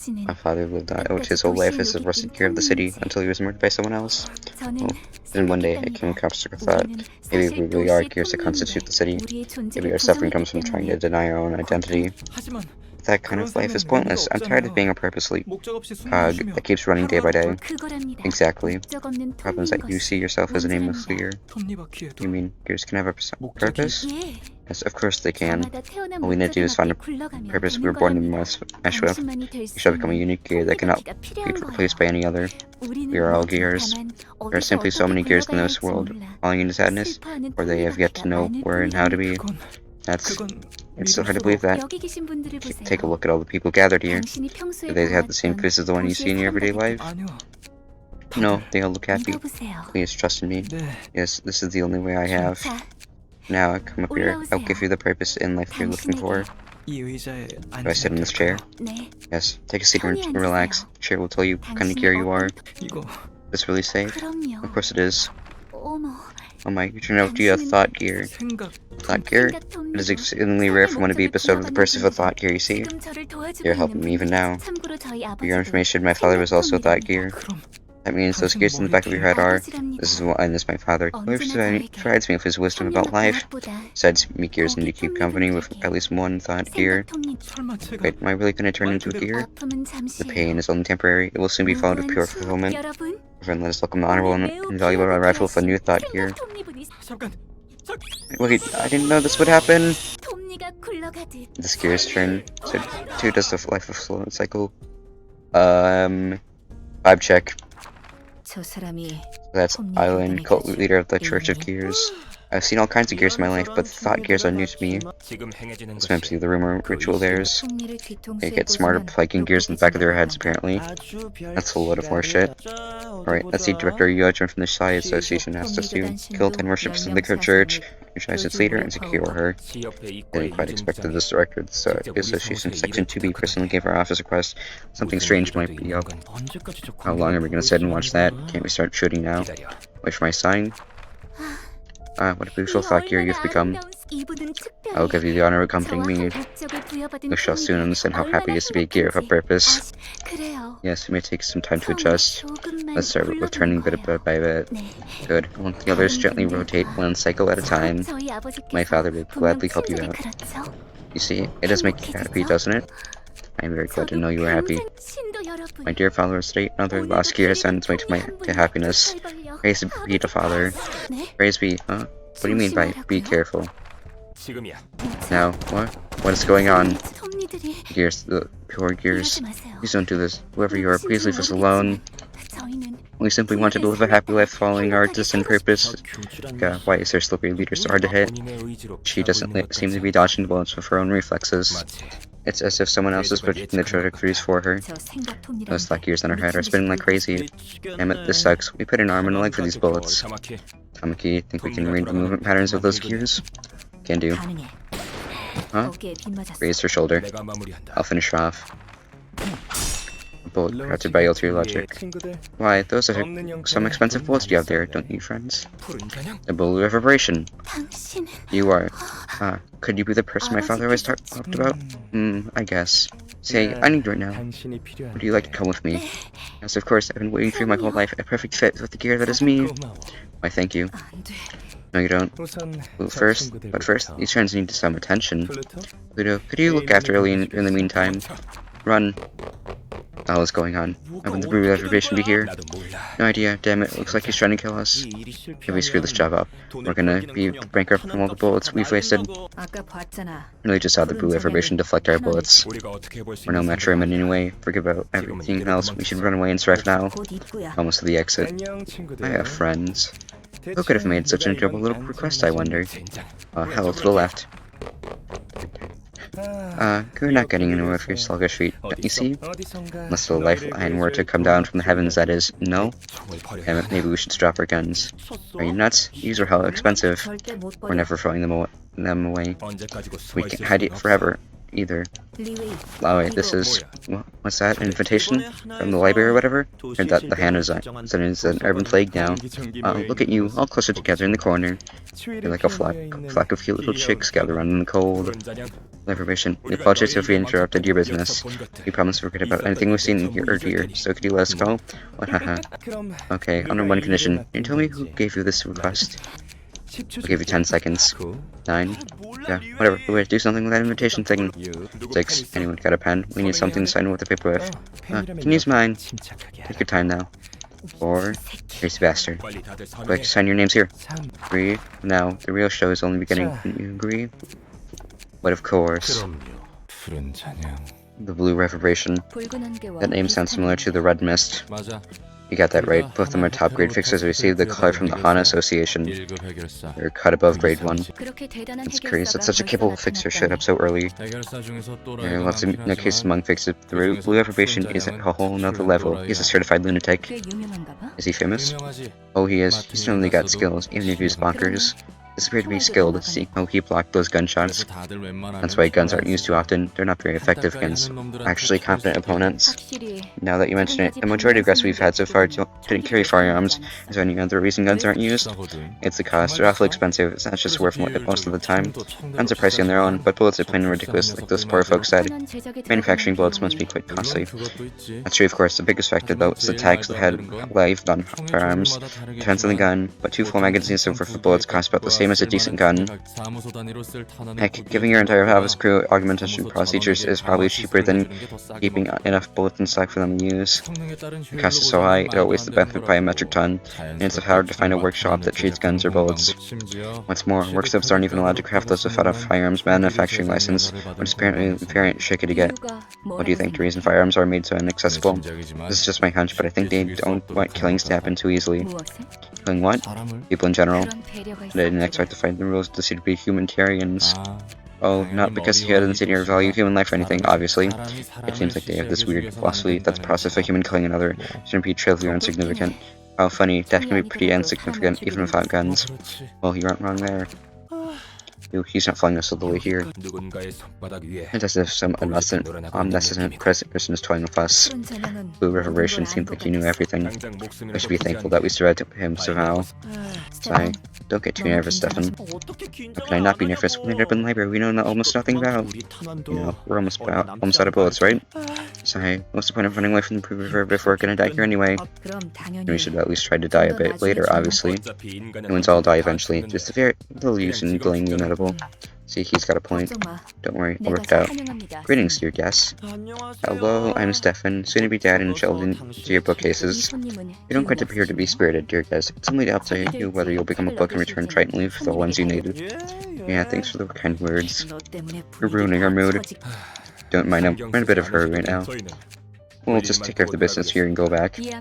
My father lived out his whole life as a rusted gear of the city until he was murdered by someone else. Well, then one day I came across the thought, maybe we really are gears that constitute the city. Maybe our suffering comes from trying to deny our own identity. That kind of life is pointless. I'm tired of being a purposeless cog that keeps running day by day. Exactly. The problem is that you see yourself as an aimless gear. You mean gears can have a purpose? Yes, of course they can. All we need to do is find a purpose we were born to mesh with. We shall become a unique gear that cannot be replaced by any other. We are all gears. There are simply so many gears in this world, falling into sadness, or they have yet to know where and how to be. It's so hard to believe that. Take a look at all the people gathered here. Do they have the same face as the one you see in your everyday life? No, they all look happy. Please trust in me. Yes, this is the only way I have. Now, come up here. I'll give you the purpose in life you're looking for. Do I sit in this chair? Yes. Take a seat and relax. The chair will tell you what kind of gear you are. Is this really safe? Of course it is. Oh my, you turned out to be a thought gear. Thought gear? It is exceedingly rare for one to be bestowed with the purpose of a thought gear, you see. You're helping me even now. For your information, my father was also a thought gear. That means those gears in the back of your head are, this is what I miss my father. Whoever provides me with his wisdom about life. Besides, me gears need to keep company with at least one thought gear. Wait, am I really going to turn into a gear? The pain is only temporary. It will soon be followed with pure fulfillment. Everyone, let us welcome the honorable and invaluable arrival of a new thought gear. Wait, I didn't know this would happen. This gear's turn. So 2 does the life of slow cycle. 5 check. That's Island, cult leader of the Church of Gears. I've seen all kinds of gears in my life, but thought gears are new to me. This might be the rumor ritual theirs. They get smarter plugging gears in the back of their heads, apparently. That's a load of more shit. Alright, let's see. Director Yojin from the Shai Association asked us to kill 10 worshippers in the church, neutralize its leader, and secure her. I didn't quite expect this director. The Association Section 2B personally gave our office request. Something strange might be up. How long are we gonna sit and watch that? Can't we start shooting now? Wait for my sign? What a beautiful thought gear you've become. I will give you the honor of accompanying me. You shall soon understand how happy it is to be a gear of a purpose. Yes, it may take some time to adjust. Let's start with turning bit by bit. Good. I want the others gently rotate one cycle at a time. My father will gladly help you out. You see, it does make you happy, doesn't it? I am very glad to know you are happy. My dear father, state another last gear has sent me to happiness. Praise be to Father. Praise be, huh? What do you mean by be careful? Now, what? What is going on? Gears, the pure gears. Please don't do this. Whoever you are, please leave us alone. We simply wanted to live a happy life following our distant purpose. God, why is their slippery leader so hard to hit? She doesn't seem to be dodging bullets with her own reflexes. It's as if someone else is predicting the trajectories for her. Those slack gears on her head are spinning like crazy. Damn it, this sucks. We put an arm and a leg for these bullets. Tamaki, think we can read the movement patterns of those gears? Can do. Huh? Raise her shoulder. I'll finish her off. A bullet crafted by ulterior logic. Why, those are some expensive bullets you have there, don't you, friends? The blue reverberation. You are. Could you be the person my father always talked about? I guess. Say, I need you right now. Would you like to come with me? Yes, of course, I've been waiting for you my whole life. A perfect fit with the gear that is me. Why, thank you. No, you don't. But first, these friends need some attention. Pluto, could you look after Ellie in the meantime? Run. What is going on? How would the blue reservation be here? No idea. Damn it. Looks like he's trying to kill us. If we screw this job up, we're gonna be bankrupt from all the bullets we've wasted. Really just had the blue reservation deflect our bullets. We're no match for him in any way. Forget about everything else. We should run away and strike now. Almost to the exit. I have friends. Who could have made such an adorable little request, I wonder? Hello to the left. You're not getting anywhere with your sluggish feet, don't you see? Unless the lifeline were to come down from the heavens, that is. No? Damn it, maybe we should drop our guns. Are you nuts? These are hella expensive. We're never throwing them away. We can't hide it forever, either. Oh wait, this is... what's that? An invitation? From the library or whatever? Heard that the hand is an urban plague now. Look at you, all closer together in the corner. You're like a flock of cute little chicks gathered around in the cold. Liberation, we apologize if we interrupted your business. We promise to forget about anything we've seen here or here, so could you let us go? What, haha. Okay, under one condition. Can you tell me who gave you this request? I'll give you 10 seconds. 9. Yeah, whatever. We'll do something with that invitation thing. 6. Anyone got a pen? We need something to sign with the paper with. Can use mine. Take your time now. 4. Crazy bastard. Quick, sign your names here. 3. Now, the real show is only beginning. Can you agree? But of course. The blue reverberation. That name sounds similar to the red mist. You got that right. Both of them are top grade fixers who received the color from the HANA Association. They're cut above grade 1. It's curious that such a capable fixer showed up so early. There are lots of case among fixers. The blue reverberation is at a whole nother level. He's a certified lunatic. Is he famous? Oh, he is. He's certainly got skills, even if he's bonkers. This appeared to be skilled, seeing how he blocked those gunshots. That's why guns aren't used too often. They're not very effective against actually competent opponents. Now that you mention it, the majority of guests we've had so far didn't carry firearms. Is there any other reason guns aren't used? It's the cost. They're awfully expensive. It's not just worth it most of the time. Guns are pricey on their own, but bullets are plain ridiculous, like those poor folks said. Manufacturing bullets must be quite costly. That's true, of course. The biggest factor, though, is the tags that had left on firearms. Depends on the gun, but 2 full magazines of bullets cost about the same claim as a decent gun. Heck, giving your entire office crew augmentation procedures is probably cheaper than keeping enough bullets in stock for them to use. The cost is so high, it outweighs the benefit by a metric ton, and it's hard to find a workshop that treats guns or bullets. What's more, workshops aren't even allowed to craft those without a firearms manufacturing license, which is apparently very tricky to get. What do you think the reason firearms are made so inaccessible? This is just my hunch, but I think they don't want killings to happen too easily. Killing what? People in general. I didn't expect to find the rules to seem to be humanitarians. Oh, not because he doesn't see or value human life or anything, obviously. It seems like they have this weird philosophy that the process of human killing another shouldn't be trivial or insignificant. How funny, that can be pretty insignificant, even without guns. Well, you aren't wrong there. He's not flying us all the way here. It's as if some omniscient person is toying with us. Blue Reverberation seemed like he knew everything. I should be thankful that we survived him somehow. Sigh. Don't get too nervous, Stefan. How can I not be nervous? We ended up in the library we know almost nothing about. You know, we're almost out of bullets, right? Sigh. What's the point of running away from the Blue River if we're gonna die here anyway? And we should at least try to die a bit later, obviously. Humans all die eventually. Just a very little use in delaying the inevitable. See, he's got a point. Don't worry, I'll work it out. Greetings, dear guests. Hello, I'm Stefan, soon to be dad and shelved into your bookcases. You don't quite appear to be spirited, dear guest. It's only up to you whether you'll become a book and return tritely for the ones you needed. Yeah, thanks for the kind words. You're ruining our mood. Don't mind, I'm in a bit of a hurry right now. We'll just take care of the business here and go back. I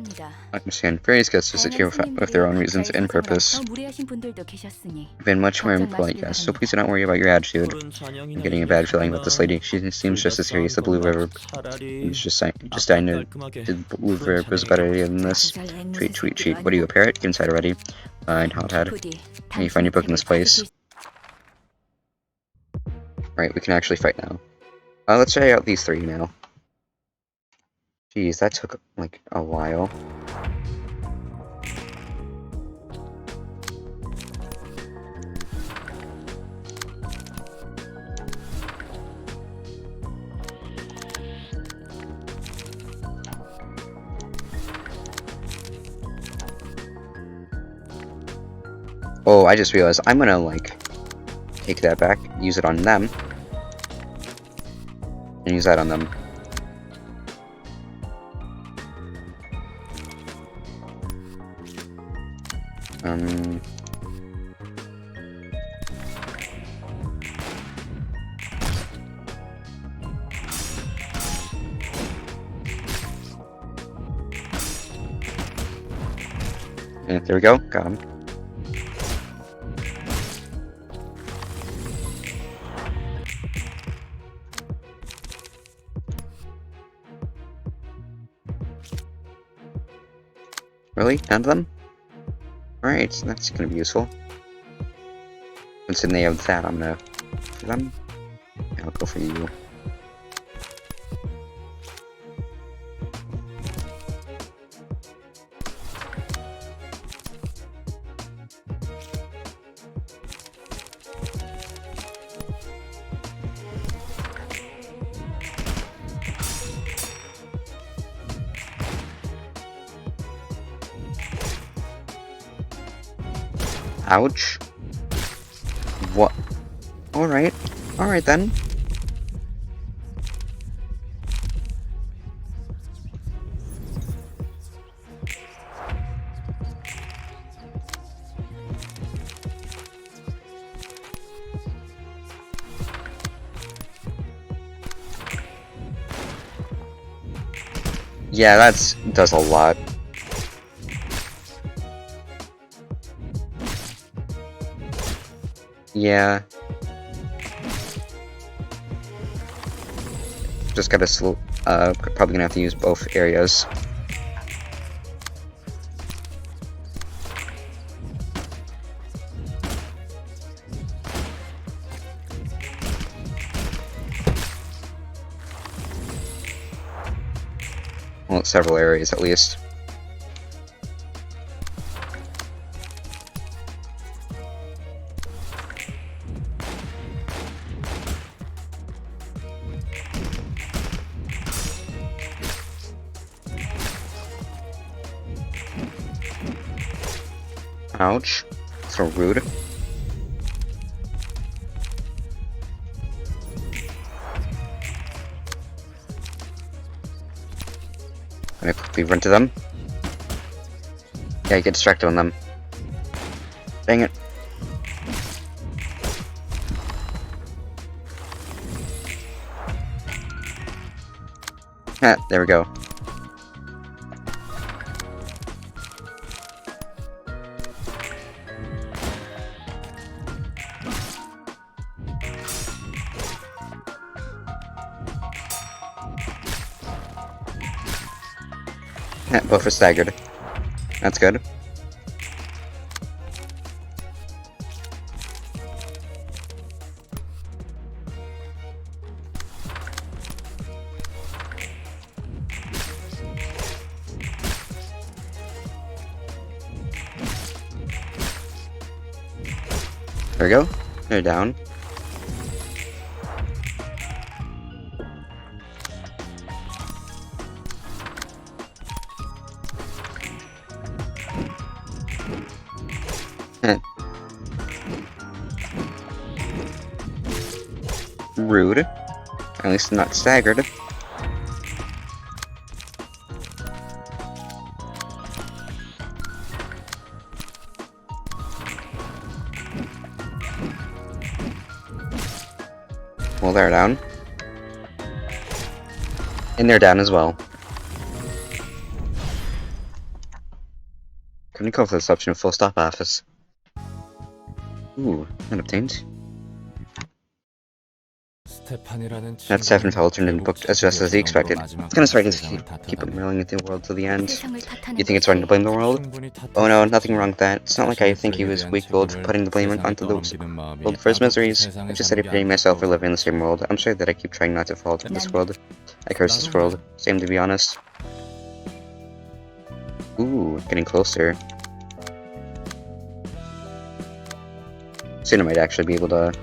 understand. Various guests visit here with their own reasons and purpose. I've been much more impolite guests, so please do not worry about your attitude. I'm getting a bad feeling about this lady. She seems just as serious as the Blue River. Just I knew the Blue River was a better idea than this. Treat. What are you, a parrot? Get inside already. Fine, hothead. Can you find your book in this place? Right, we can actually fight now. Let's try out these three now. Jeez, that took, like, a while. Oh, I just realized I'm gonna, like, take that back, use it on them, and use that on them. And there we go, got him. Really? None of them? Alright, so that's gonna be useful. Once they have that, I'm gonna... For them? Yeah, I'll go for you. Ouch. What? Alright. Alright then. Yeah, does a lot. Yeah. Just gotta probably gonna have to use both areas. Well, several areas at least. Ouch. So rude. Gonna quickly run to them. Yeah, get distracted on them. Dang it. Ah, there we go. Ah, both are staggered. That's good. There we go. They're down. Rude. At least not staggered. Well, they're down. And they're down as well. Couldn't go for this option of full stop office. Ooh, and obtained. That Stefan fellow turned in booked as just as he expected. It's kinda starting to keep him railing at the world to the end. You think it's wrong to blame the world? Oh no, nothing wrong with that. It's not like I think he was weak-willed for putting the blame onto the world for his miseries. I just started pitying myself for living in the same world. I'm sorry that I keep trying not to fall to this world. I curse this world. Same to be honest. Ooh, getting closer. Soon I might actually be able to...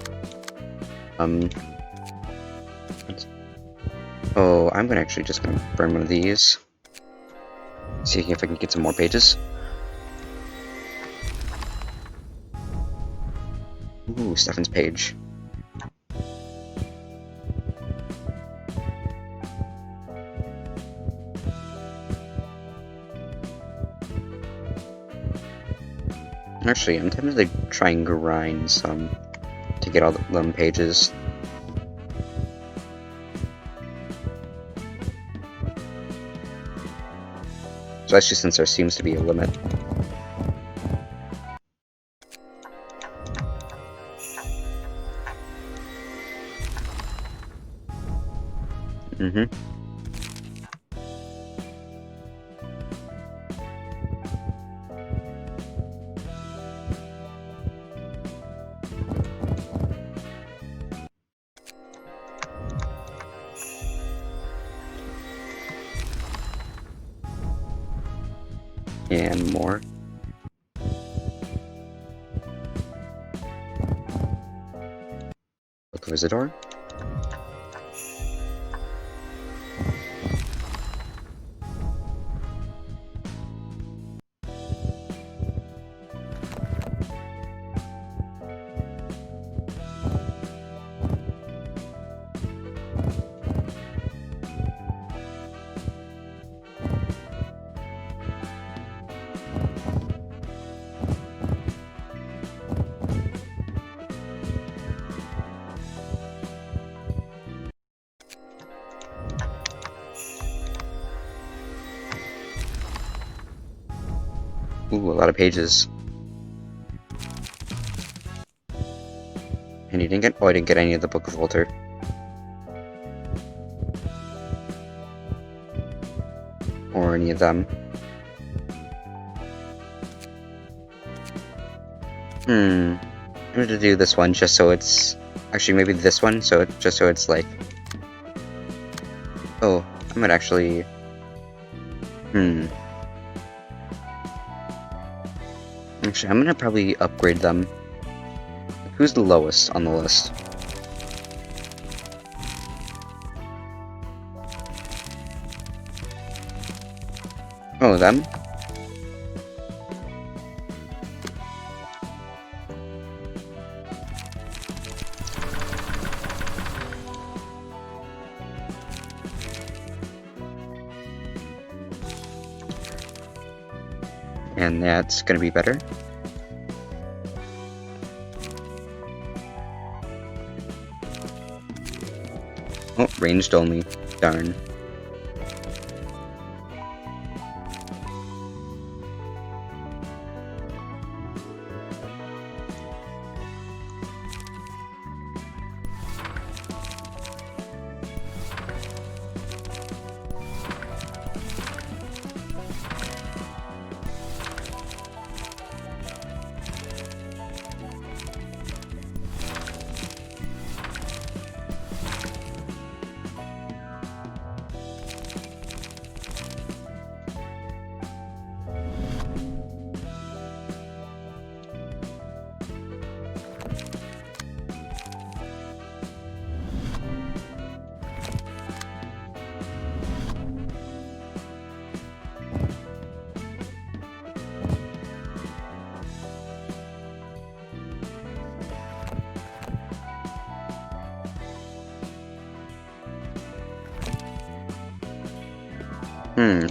Oh, I'm actually just gonna burn one of these. See if I can get some more pages. Ooh, Stefan's page. Actually, I'm tempted to try and grind some to get all them pages. Especially since there seems to be a limit. And more. Book of Visitor. Ooh, a lot of pages. And you didn't get... Oh, I didn't get any of the Book of Walter. Or any of them. I'm gonna do this one just so it's... Actually, maybe this one, so just so it's like... Oh, I might actually... Actually, I'm gonna probably upgrade them. Who's the lowest on the list? Oh, them? And that's gonna be better. Oh, ranged only. Darn.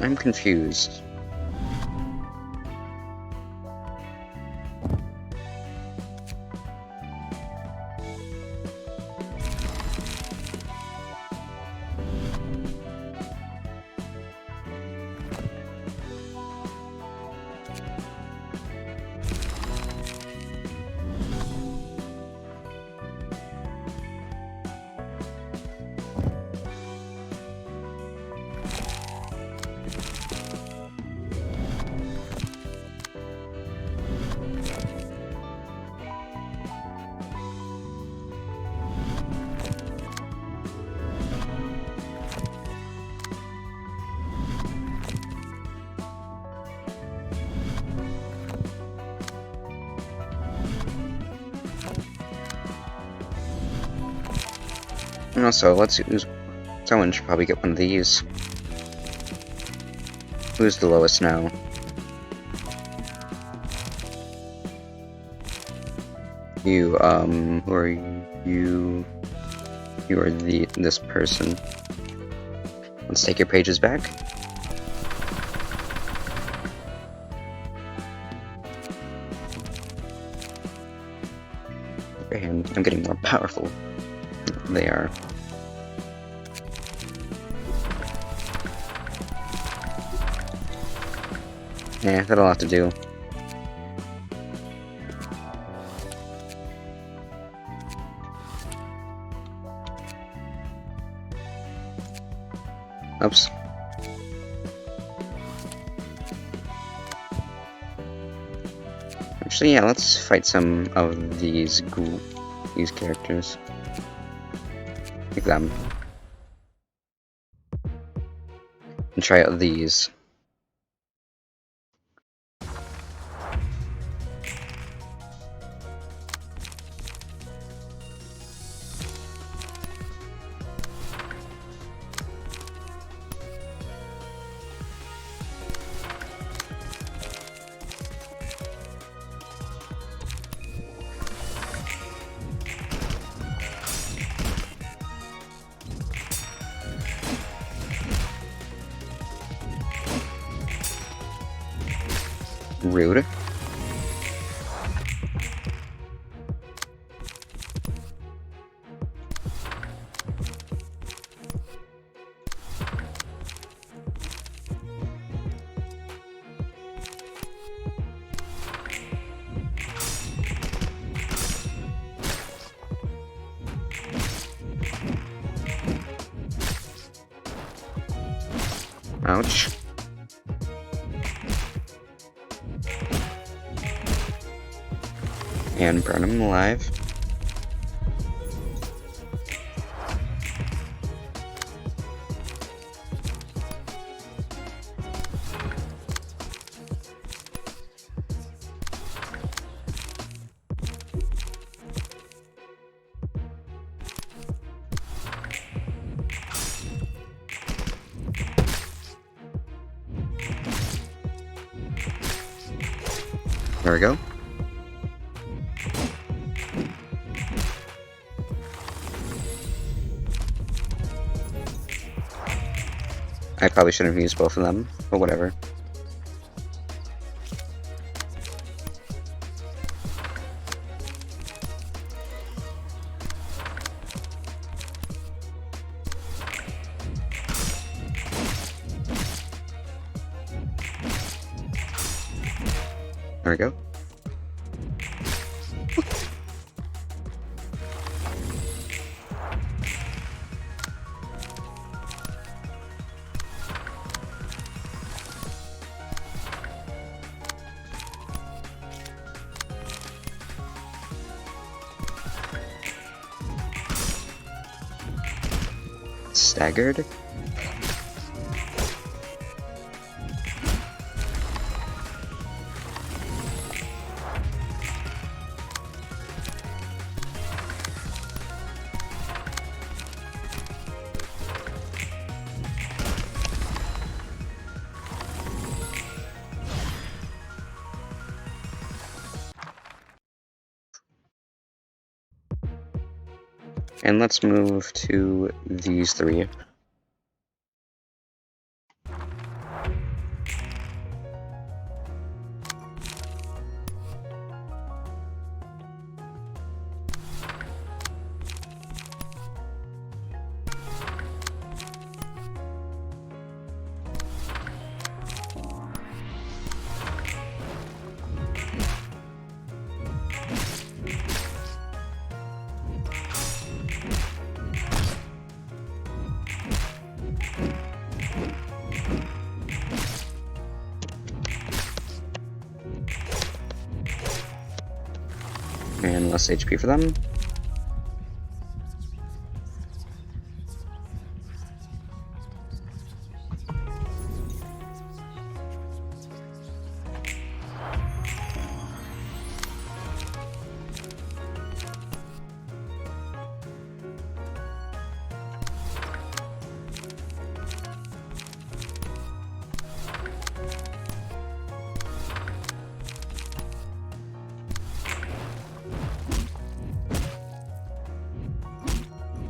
I'm confused. And also, let's use. Someone should probably get one of these. Who's the lowest now? You, who are you? You are this person. Let's take your pages back. And I'm getting more powerful. They are. Yeah, that'll have to do. Oops. Actually, yeah, let's fight some of these characters. Like them. And try out these. Rude. Ouch. And burn him alive. There we go. I probably shouldn't have used both of them, but whatever. There we go. Staggered? And let's move to these three. And less HP for them.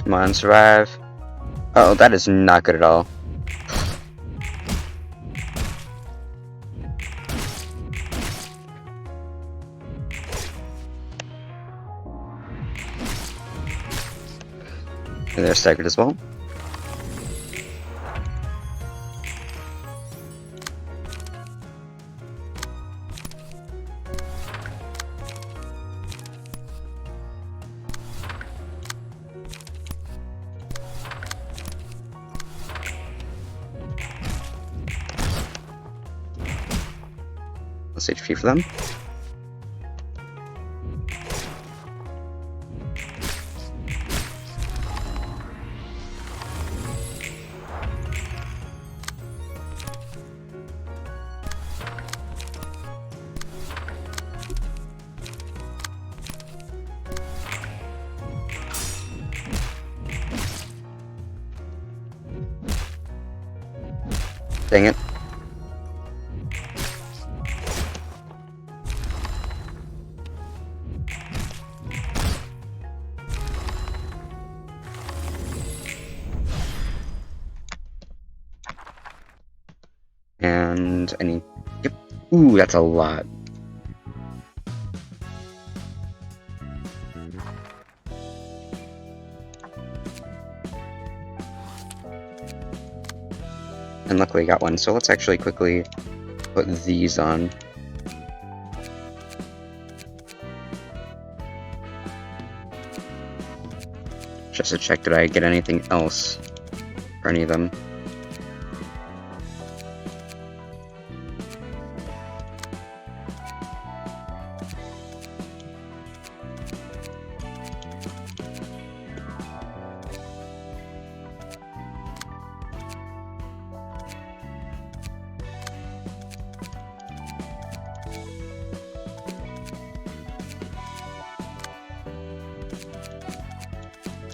Come on, survive. Oh, that is not good at all. And they're staggered as well. Less HP for them. Dang it. And any... Yep. Ooh, that's a lot. And luckily I got one, so let's actually quickly put these on. Just to check, did I get anything else for any of them?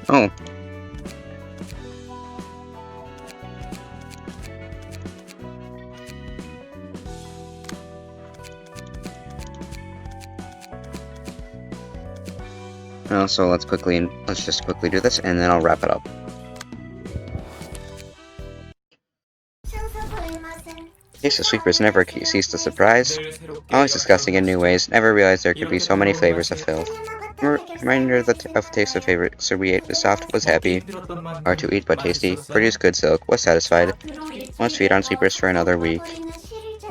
Oh. So let's just quickly do this, and then I'll wrap it up. Taste of sweepers never cease to surprise. Always disgusting in new ways. Never realized there could be so many flavors of filth. Reminder of taste of favorite. So we ate the soft, was happy. Hard to eat but tasty. Produced good silk. Was satisfied. Wants to feed on sweepers for another week.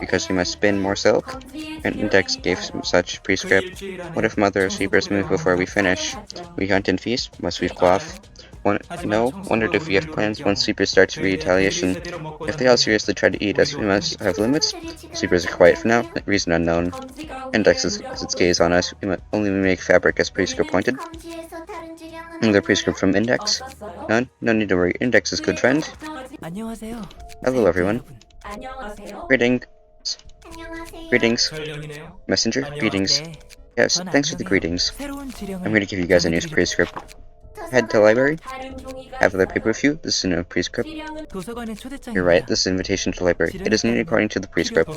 because we must spin more silk. An index gave such prescript. What if mother sweepers move before we finish? We hunt and feast, must weave cloth. Wondered if we have plans once sweepers start to retaliation. If they all seriously try to eat us, we must have limits. Sweepers are quiet for now, reason unknown. Index is its gaze on us. Only we make fabric as prescript pointed. Another prescript from Index. None? No need to worry. Index is good friend. Hello, everyone. Greetings. Greetings. Messenger, greetings. Yes, thanks for the greetings. I'm here to give you guys a news prescript. Head to library. Have other paper with you. This is no prescript. You're right, this is an invitation to library. It is needed according to the prescript.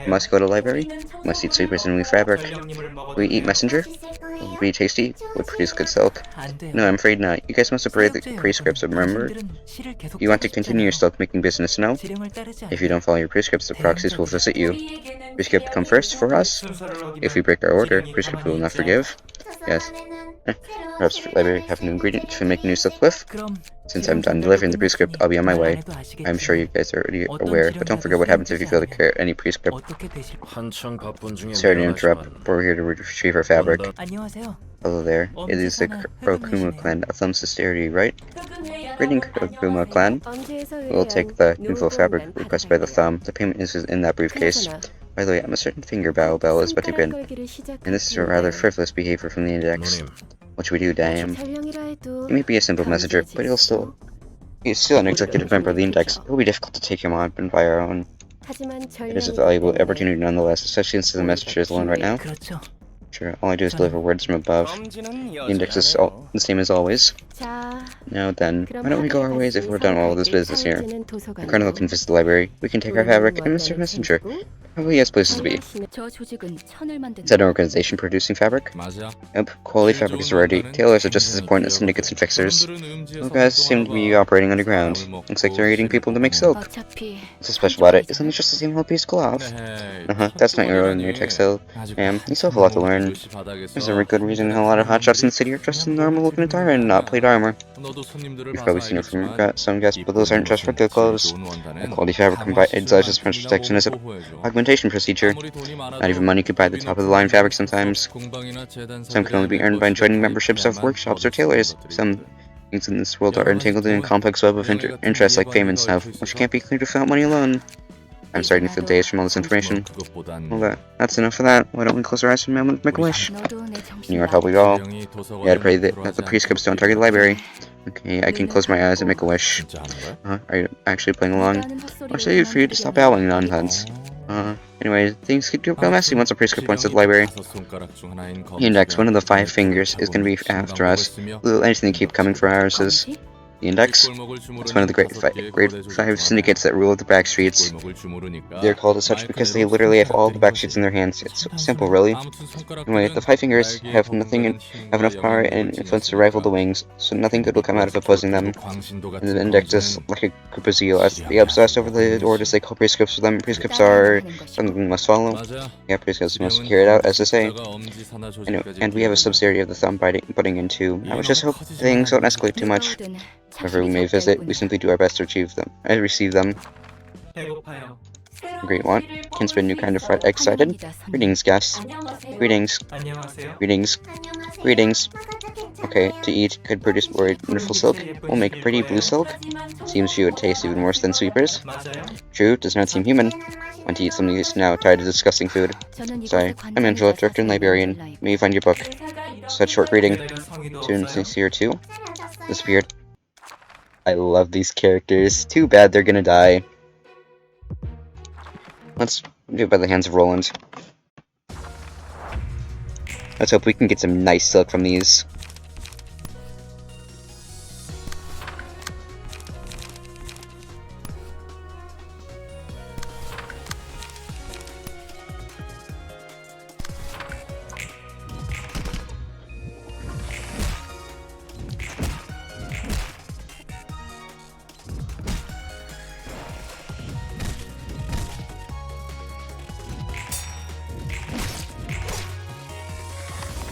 Must go to library. Must eat sweepers and weave fabric. We eat messenger. Will be tasty. Would produce good silk. No, I'm afraid not. You guys must obey the prescripts, remember? You want to continue your silk making business, no? If you don't follow your prescripts, the proxies will visit you. Prescript come first for us. If we break our order, prescript will not forgive. Yes. Perhaps library have an ingredient to make new silk with? Since I'm done delivering the prescript, I'll be on my way. I'm sure you guys are already aware, but don't forget what happens if you fail to carry any prescript. Sorry to interrupt, but we're here to retrieve our fabric. Hello there. It is the Kurokuma clan of Thumb Sisterity, right? Greeting, Kurokuma clan. We'll take the info fabric requested by the Thumb. The payment is in that briefcase. By the way, I'm a certain finger bow bell is about to begin, and this is a rather frivolous behavior from the Index. What should we do, damn? He may be a simple messenger, but he's still an executive member of the Index. It will be difficult to take him on by our own. It is a valuable opportunity nonetheless, especially since the messenger is alone right now. Sure, all I do is deliver words from above. The Index is the same as always. Now then, why don't we go our ways if we're done all this business here? The Colonel can visit the library. We can take our fabric, and Mr. Messenger probably has places to be. Is that an organization producing fabric? Yep, quality fabric is a rarity. Tailors are just as important as syndicates and fixers. Those guys seem to be operating underground. Looks like they're eating people to make silk. What's so special about it? Isn't it just the same old piece of cloth? That's not your ordinary textile. You still have a lot to learn. There's a good reason a lot of hotshots in the city are dressed in normal looking attire and not plate armor. You've probably seen it from some guests, but those aren't just regular clothes. A quality fabric provides as much protection as an augmentation procedure. Not even money could buy the top of the line fabric sometimes. Some can only be earned by joining memberships of workshops or tailors. Some things in this world are entangled in a complex web of interests like fame and stuff, which can't be cleared without money alone. I'm starting to feel dazed from all this information. Well, that's enough of that. Why don't we close our eyes and make a wish? And you are help we all. You gotta pray that the prescripts don't target the library. Okay, I can close my eyes and make a wish. Are you actually playing along? Or say you for you to stop babbling nonsense. Anyway, things could go messy once a prescript points at the library. The Index, one of the 5 fingers, is gonna be after us. Will anything keep coming for ours is... The Index? It's one of the great 5 syndicates that rule the back streets. They're called as such because they literally have all the back streets in their hands. It's simple, really. Anyway, the 5 fingers have enough power and influence to rival the wings, so nothing good will come out of opposing them. And the Index is like a group of zealots. They obsess over the orders they call prescripts for them. Prescripts are something we must follow. Yeah, prescripts must be carried out, as they say. And we have a subsidiary of the Thumb butting in too. I would just hope things don't escalate too much. Wherever we may visit, we simply do our best to receive them. Great want. Can spin new kind of excited. Greetings, guests. Greetings. Greetings. Greetings. Okay, to eat could produce wonderful silk. We'll make pretty blue silk. Seems she would taste even worse than sweepers. True, does not seem human. Want to eat something that's now tired of disgusting food. Sorry, I'm Angela, director and librarian. May you find your book. Such short greeting. Tune sincere too. Disappeared. I love these characters. Too bad they're gonna die. Let's do it by the hands of Roland. Let's hope we can get some nice silk from these.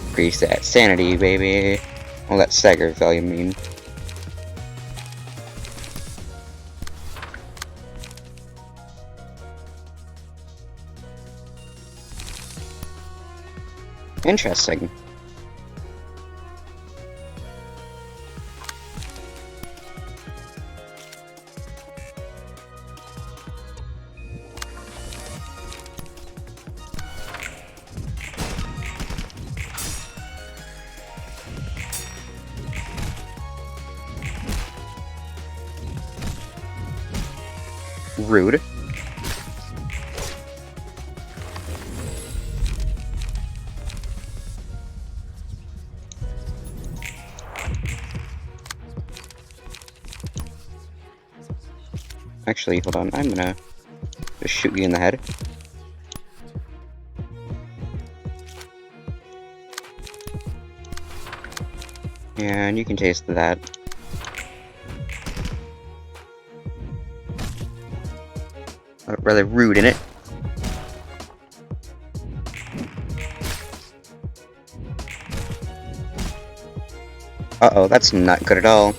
Increase that sanity, baby. Well, that stagger value, I mean. Interesting. Rude. Actually, hold on. I'm gonna just shoot you in the head. And you can taste that. Rather rude, innit? Uh-oh, that's not good at all.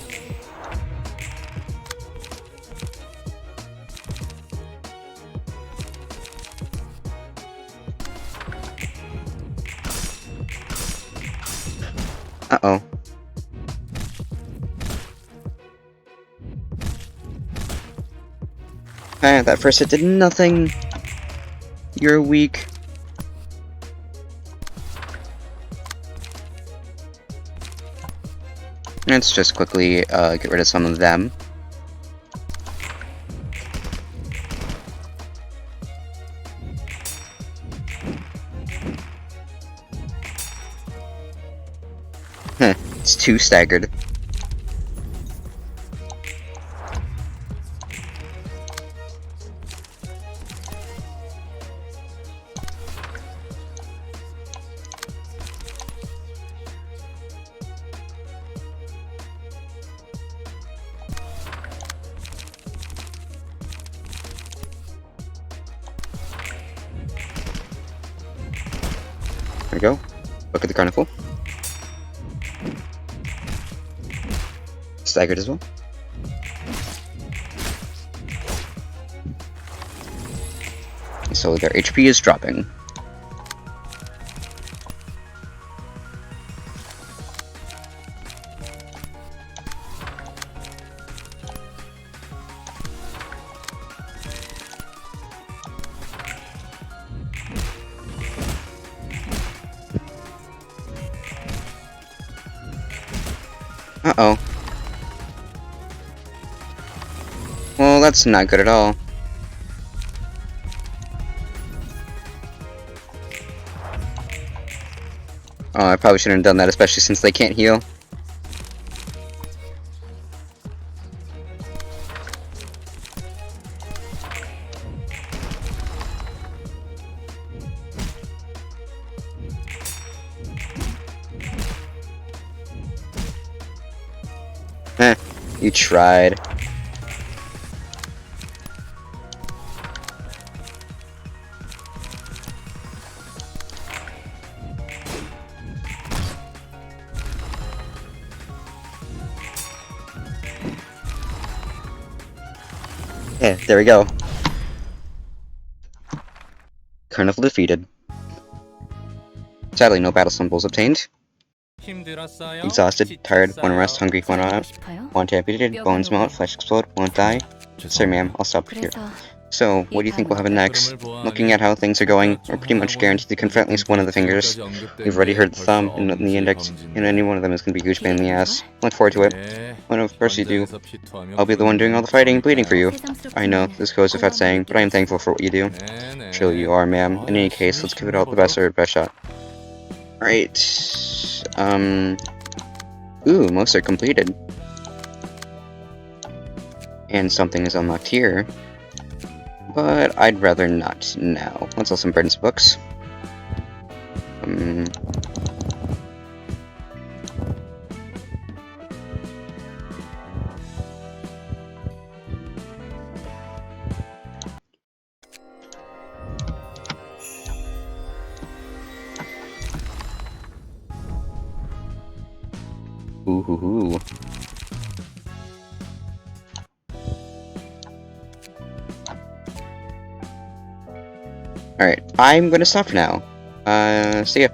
Uh-oh. That first hit did nothing. You're weak. Let's just quickly get rid of some of them. Heh, it's too staggered. There we go. Look at the carnival. Staggered as well. So their HP is dropping. Uh-oh. Well, that's not good at all. Oh, I probably shouldn't have done that, especially since they can't heal. Heh, you tried. Yeah, there we go. Carnival defeated. Sadly, no battle symbols obtained. Exhausted, tired, want to rest, hungry, want amputated, bones melt, flesh explode, won't die. Sorry ma'am, I'll stop here. So, what do you think will happen next? Looking at how things are going, we're pretty much guaranteed to confront at least one of the fingers. We've already heard the thumb and the index, and any one of them is going to be a huge pain in the ass. Look forward to it. When of course you do. I'll be the one doing all the fighting and bleeding for you. I know, this goes without saying, but I am thankful for what you do. Surely you are, ma'am. In any case, let's give it all the best shot. Alright. Ooh, most are completed. And something is unlocked here. But I'd rather not now. Let's sell some Burden's books. Ooh. Alright, I'm gonna stop for now. See ya.